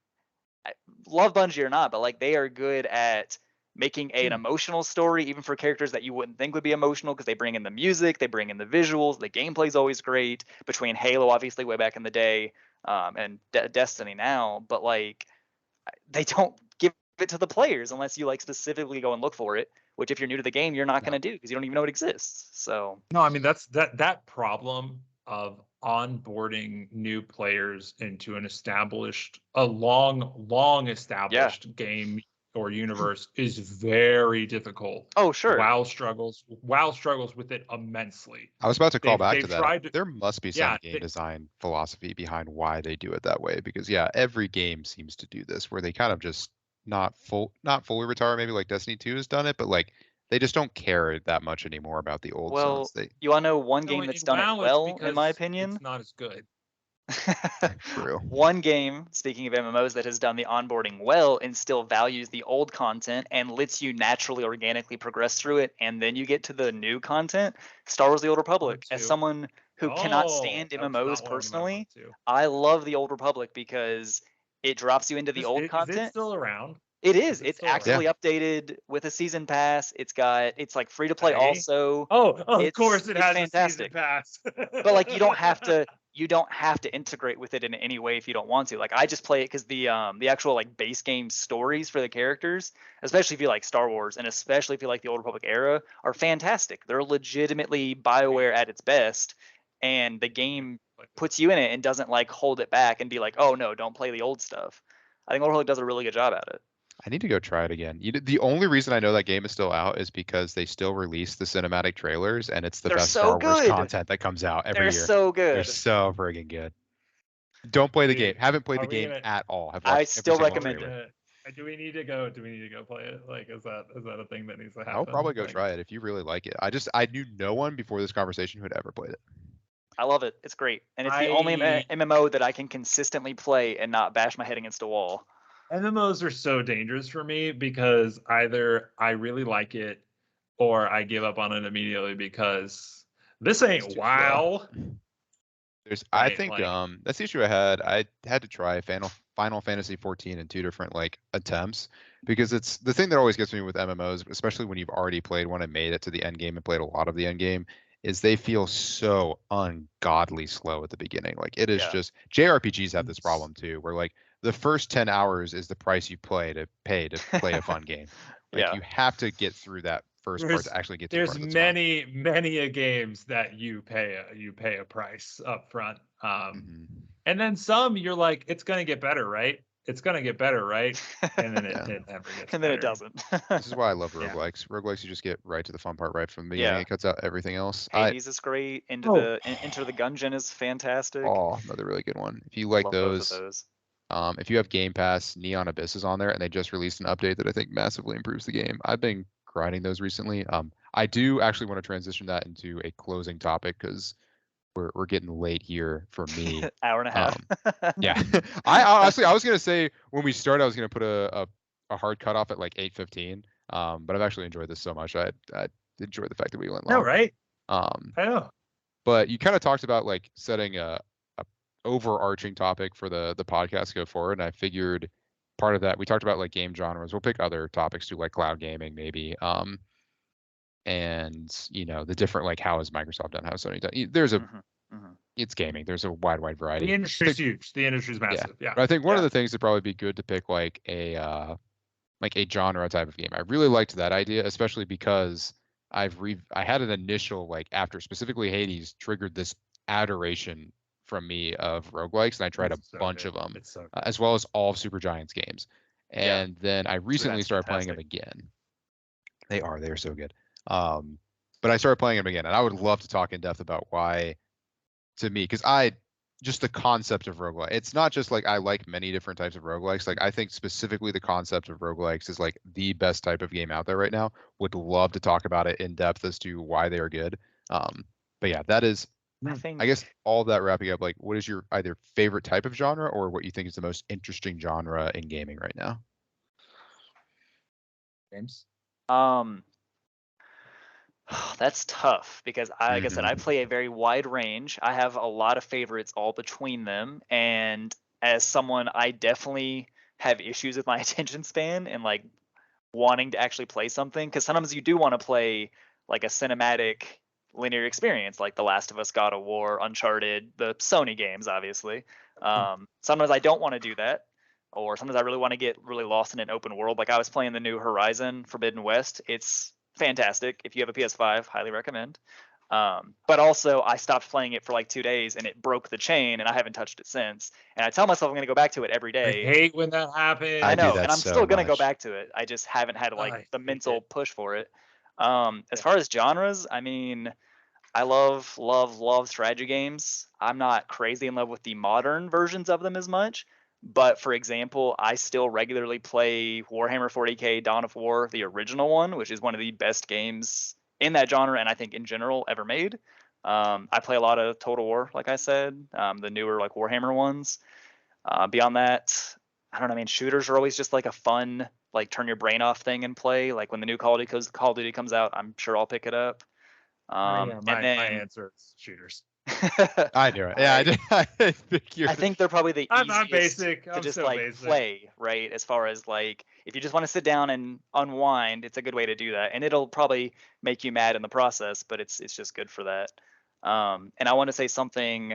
love Bungie or not, but like they are good at making an emotional story, even for characters that you wouldn't think would be emotional, because they bring in the music, they bring in the visuals, the gameplay's always great. Between Halo, obviously, way back in the day, and Destiny now, but like they don't give it to the players unless you like specifically go and look for it. Which, if you're new to the game, you're not going to do because you don't even know it exists. So No, I mean that's that problem of onboarding new players into a long established game or universe is very difficult. Oh, sure. WoW struggles with it immensely. I was about to call back to they've that. tried to- There must be some Yeah, game design philosophy behind why they do it that way. Because yeah, every game seems to do this, where they kind of just not fully retire, maybe like Destiny 2 has done it, but like they just don't care that much anymore about the old well, zones. They you want to know one No, game that's in done WoW, it it's well, in because my opinion? it's not as good. True. One game, speaking of MMOs, that has done the onboarding well and still values the old content and lets you naturally, organically progress through it, and then you get to the new content. Star Wars: The Old Republic. As 2. someone who cannot Oh, stand that was MMOs not one of them I personally, wanted to. I love The Old Republic because it drops you into the old Is content. it still around? It Is is. it It's still around? actually updated with a season pass. It's like free to play Okay. also. Oh, of course it It's has fantastic. a season pass. But like you don't have to integrate with it in any way if you don't want to. Like I just play it because the actual like base game stories for the characters, especially if you like Star Wars and especially if you like the Old Republic era, are fantastic. They're legitimately BioWare at its best, and the game puts you in it and doesn't like hold it back and be like, oh no, don't play the old stuff. I think Old Republic does a really good job at it. I need to go try it again. The only reason I know that game is still out is because they still release the cinematic trailers, and it's the They're best so Star Wars good. content that comes out every They're year. so good. They're so friggin' good. Don't play the Dude, game. Haven't played are the we game gonna- at all. Have I watched still every single recommend trailer. Do we need to go? Do we need to go play it? Like, is that a thing that needs to happen? I'll probably go Like, try it if you really like it. I knew no one before this conversation who had ever played it. I love it. It's great. And it's the only I- MMO that I can consistently play and not bash my head against a wall. MMOs are so dangerous for me because either I really like it or I give up on it immediately because this It's ain't too WoW. I Right, think like- that's the issue I had. I had to try Final Fantasy 14 in 2 different like attempts because it's the thing that always gets me with MMOs, especially when you've already played one and made it to the end game and played a lot of the end game, is they feel so ungodly slow at the beginning. Like it is just JRPGs have this problem too, where like the first 10 hours is the price you pay to play a fun game. Like Yeah. you have to get through that first part to actually get to the There's part that's fun. many a games that you pay a price up front. Mhm. And then some you're like, it's gonna get better, right? it's gonna get better, right? And then Yeah. it never gets And then it better. doesn't. This is why I love Yeah. roguelikes. Roguelikes, you just get right to the fun part right from the beginning. Yeah. It cuts out everything else. Hades is great. Enter the Gungeon is fantastic. Another really good one. If you like Love both of those, those. if you have Game Pass, Neon Abyss is on there, and they just released an update that I think massively improves the game. I've been grinding those recently. I do actually want to transition that into a closing topic because we're getting late here for me. Hour and a half. Yeah, I honestly I was gonna say when we start I was gonna put a hard cutoff at like 8:15. But I've actually enjoyed this so much. I enjoy the fact that we went long. No, right? Um, I know. but you kind of talked about like setting a overarching topic for the podcast to go forward, and I figured part of that we talked about like game genres. We'll pick other topics too, like cloud gaming maybe. And the different like how has Microsoft done, how has Sony done. There's a it's gaming. There's a wide variety. The industry's huge. The industry's massive. Yeah. But I think one of the things would probably be good to pick like a genre type of game. I really liked that idea, especially because I had an initial like after specifically Hades triggered this adoration from me of roguelikes, and I tried It's a so bunch good. of them, It's so good. as well as all of Supergiant's games. And then I recently Giant's started playing them fantastic. again. They're so good. But I started playing them again, and I would love to talk in depth about why, to me, because just the concept of roguelike. It's not just like I like many different types of roguelikes. Like I think specifically the concept of roguelikes is like the best type of game out there right now. Would love to talk about it in depth as to why they are good. But yeah, that is I guess all of that wrapping up, like what is your either favorite type of genre or what you think is the most interesting genre in gaming right now? James? That's tough because like I said, I play a very wide range. I have a lot of favorites all between them. And as someone, I definitely have issues with my attention span and like wanting to actually play something. Because sometimes you do want to play like a cinematic linear experience, like The Last of Us, God of War, Uncharted, the Sony games, obviously. Sometimes I don't want to do that. Or sometimes I really want to get really lost in an open world. Like I was playing the new Horizon Forbidden West. It's fantastic. If you have a PS5, highly recommend. But also I stopped playing it for like 2 days and it broke the chain and I haven't touched it since. And I tell myself I'm going to go back to it every I day. hate when that happens. I do know, that and I'm so still going to go much. back to it. I just haven't had like I the hate mental it. push for it. As far as genres, I mean, I love strategy games. I'm not crazy in love with the modern versions of them as much. But for example, I still regularly play Warhammer 40K Dawn of War, the original one, which is one of the best games in that genre and I think in general ever made. I play a lot of Total War, like I said, the newer like Warhammer ones. Beyond that, I don't know. I mean, shooters are always just like a fun, like turn your brain off thing and play. Like when the new Call of Duty comes out, I'm sure I'll pick it up. My And then answer is shooters. I do it. Yeah, I think you're. I think they're probably the I'm easiest basic. to I'm just so like basic. play, right? As far as like if you just want to sit down and unwind, it's a good way to do that. And it'll probably make you mad in the process, but it's just good for that. And I want to say something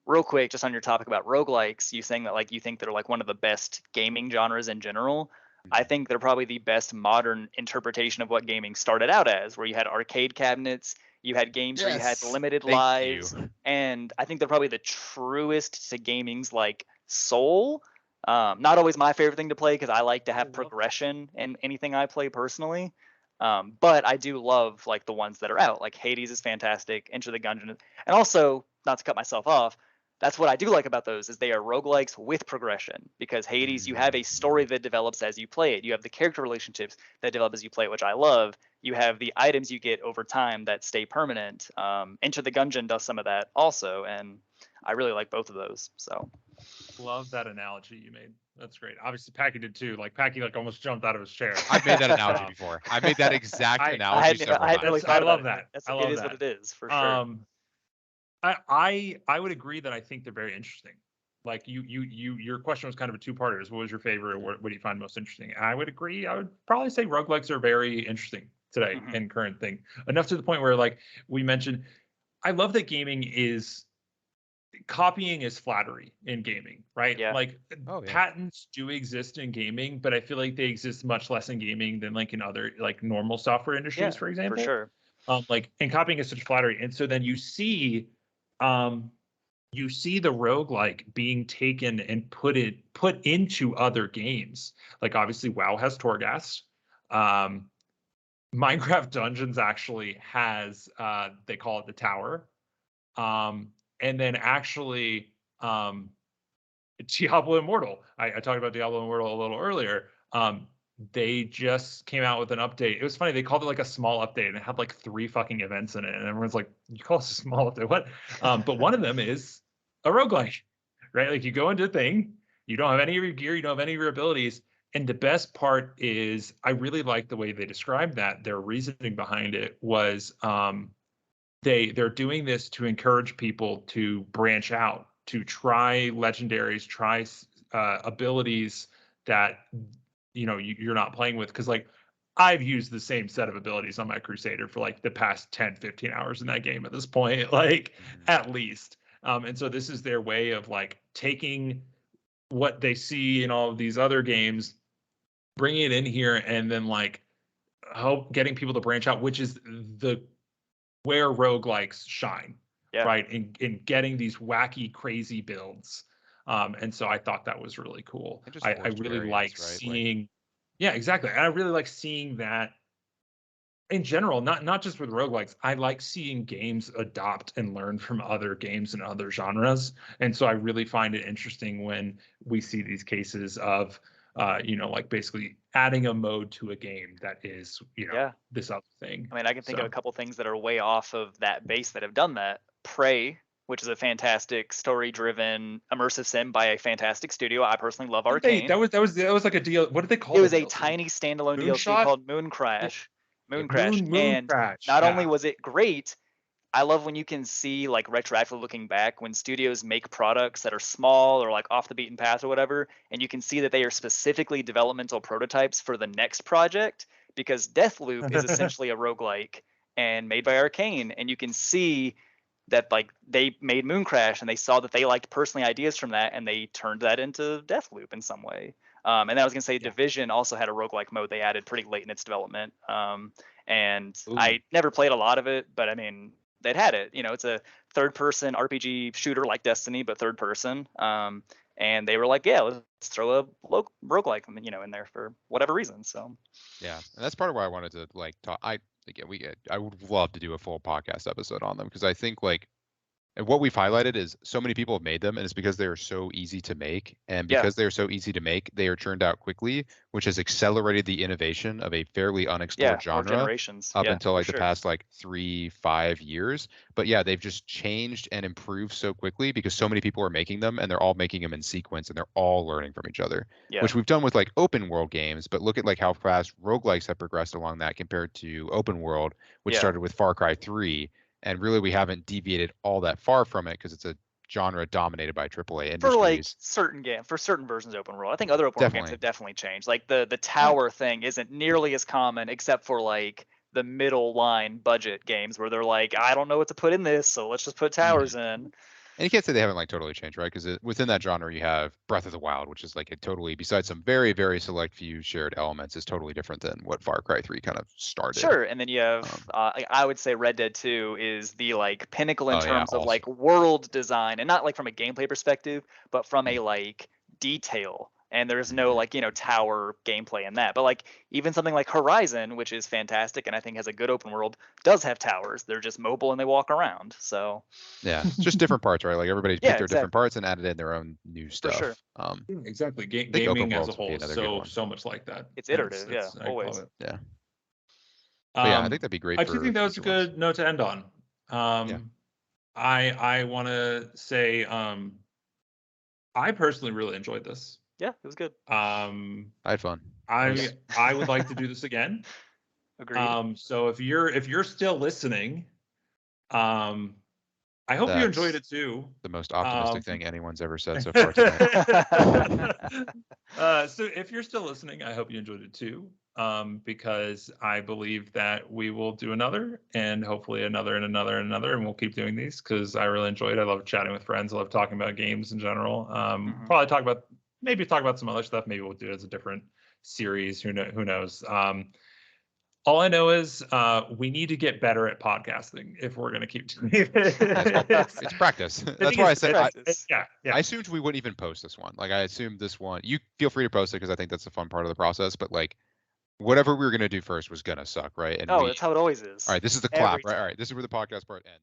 real quick just on your topic about roguelikes. You saying that like you think they're like one of the best gaming genres in general. I think they're probably the best modern interpretation of what gaming started out as, where you had arcade cabinets, you had games where you had limited lives, and I think they're probably the truest to gaming's like soul. Not always my favorite thing to play because I like to have progression in anything I play personally. But I do love like the ones that are out. Like Hades is fantastic, Enter the Gungeon, and also not to cut myself off, that's what I do like about those is they are roguelikes with progression because Hades, you have a story that develops as you play it. You have the character relationships that develop as you play it, which I love. You have the items you get over time that stay permanent. Enter the Gungeon does some of that also, and I really like both of those. So Love that analogy you made. That's great. Obviously, Packy did too. Like Packy, like almost jumped out of his chair. I've made that analogy before. I made that exact analogy several I hadn't really times. thought I love about it. that. I love It is that. what it is for sure. I would agree that I think they're very interesting. Like your question was kind of a two-parter. What was your favorite? What do you find most interesting? I would agree. I would probably say roguelikes are very interesting today in current thing. Enough to the point where like we mentioned, I love that gaming is copying is flattery in gaming, right? Yeah. Like patents do exist in gaming, but I feel like they exist much less in gaming than like in other like normal software industries, for example. For sure. Like and copying is such flattery. And so then you see you see the roguelike being taken and put into other games. Like obviously WoW has Torghast. Minecraft Dungeons actually has they call it the Tower. And then actually Diablo Immortal. I talked about Diablo Immortal a little earlier. They just came out with an update. It was funny. They called it like a small update and it had like 3 fucking events in it. And everyone's like, you call this a small update? What? But one of them is a roguelike, right? Like you go into a thing, you don't have any of your gear, you don't have any of your abilities. And the best part is I really like the way they described that. Their reasoning behind it was they're doing this to encourage people to branch out, to try legendaries, try abilities that you're not playing with. Because like I've used the same set of abilities on my Crusader for like the past 10-15 hours in that game at this point, like at least. And so this is their way of like taking what they see in all of these other games, bringing it in here, and then like getting people to branch out, which is where roguelikes shine, right? In getting these wacky, crazy builds. And so I thought that was really cool. I really like seeing, yeah, exactly. And I really like seeing that in general, not just with roguelikes. I like seeing games adopt and learn from other games and other genres. And so I really find it interesting when we see these cases of, like basically adding a mode to a game that is, this other thing. I mean, I can think of a couple things that are way off of that base that have done that. Prey, which is a fantastic story-driven immersive sim by a fantastic studio. I personally love Arcane. That was like a deal. What did they call it? It was a tiny standalone DLC called Moon Crash. And not only was it great, I love when you can see, like, retroactively looking back, when studios make products that are small or like off the beaten path or whatever, and you can see that they are specifically developmental prototypes for the next project, because Deathloop is essentially a roguelike and made by Arcane, and you can see that like they made Moon Crash and they saw that they liked personally ideas from that and they turned that into Deathloop in some way. And I was gonna say Division also had a roguelike mode they added pretty late in its development. And I never played a lot of it, but I mean, they'd had it. It's a third-person RPG shooter like Destiny, but third person. And they were like, yeah, let's throw a roguelike, in there for whatever reason. So yeah, and that's part of why I wanted to like talk. I would love to do a full podcast episode on them, because I think like, and what we've highlighted is so many people have made them, and it's because they are so easy to make. And because they are so easy to make, they are churned out quickly, which has accelerated the innovation of a fairly unexplored genre up until like the past like 3-5 years. But yeah, they've just changed and improved so quickly because so many people are making them, and they're all making them in sequence, and they're all learning from each other, which we've done with like open world games. But look at like how fast roguelikes have progressed along that compared to open world, which started with Far Cry 3. And really, we haven't deviated all that far from it because it's a genre dominated by AAA industries. For like certain versions of open world. I think other open world games have definitely changed. Like the tower thing isn't nearly as common, except for like the middle line budget games where they're like, I don't know what to put in this, so let's just put towers in. And you can't say they haven't like totally changed, right? Because within that genre, you have Breath of the Wild, which is like a totally, besides some very, very select few shared elements, is totally different than what Far Cry 3 kind of started. Sure, and then you have, I would say Red Dead 2 is the like pinnacle in terms of like world design, and not like from a gameplay perspective, but from a like detail. And there's no like, tower gameplay in that. But like even something like Horizon, which is fantastic and I think has a good open world, does have towers. They're just mobile and they walk around. So yeah, it's just different parts, right? Like everybody's picked their different parts and added in their own new stuff. For sure. Exactly. Gaming as a whole is so much like that. It's iterative, always. Yeah. Yeah, I think that'd be great. I do think that was a good note to end on. I want to say I personally really enjoyed this. Yeah, it was good. I had fun. I would like to do this again. Agreed. So if you're still listening, I hope you enjoyed it too. The most optimistic thing anyone's ever said so far tonight. So if you're still listening, I hope you enjoyed it too. Because I believe that we will do another, and hopefully another and another and another, and we'll keep doing these because I really enjoy it. I love chatting with friends. I love talking about games in general. Probably talk about some other stuff. Maybe we'll do it as a different series. Who knows? All I know is we need to get better at podcasting if we're going to keep doing it. It's practice. That's why I said yeah. I assumed we wouldn't even post this one. Like I assumed this one. You feel free to post it because I think that's the fun part of the process. But like whatever we were gonna do first was gonna suck, right? And Oh, that's how it always is. all right, this is the Every clap, right? time. All right, this is where the podcast part ends.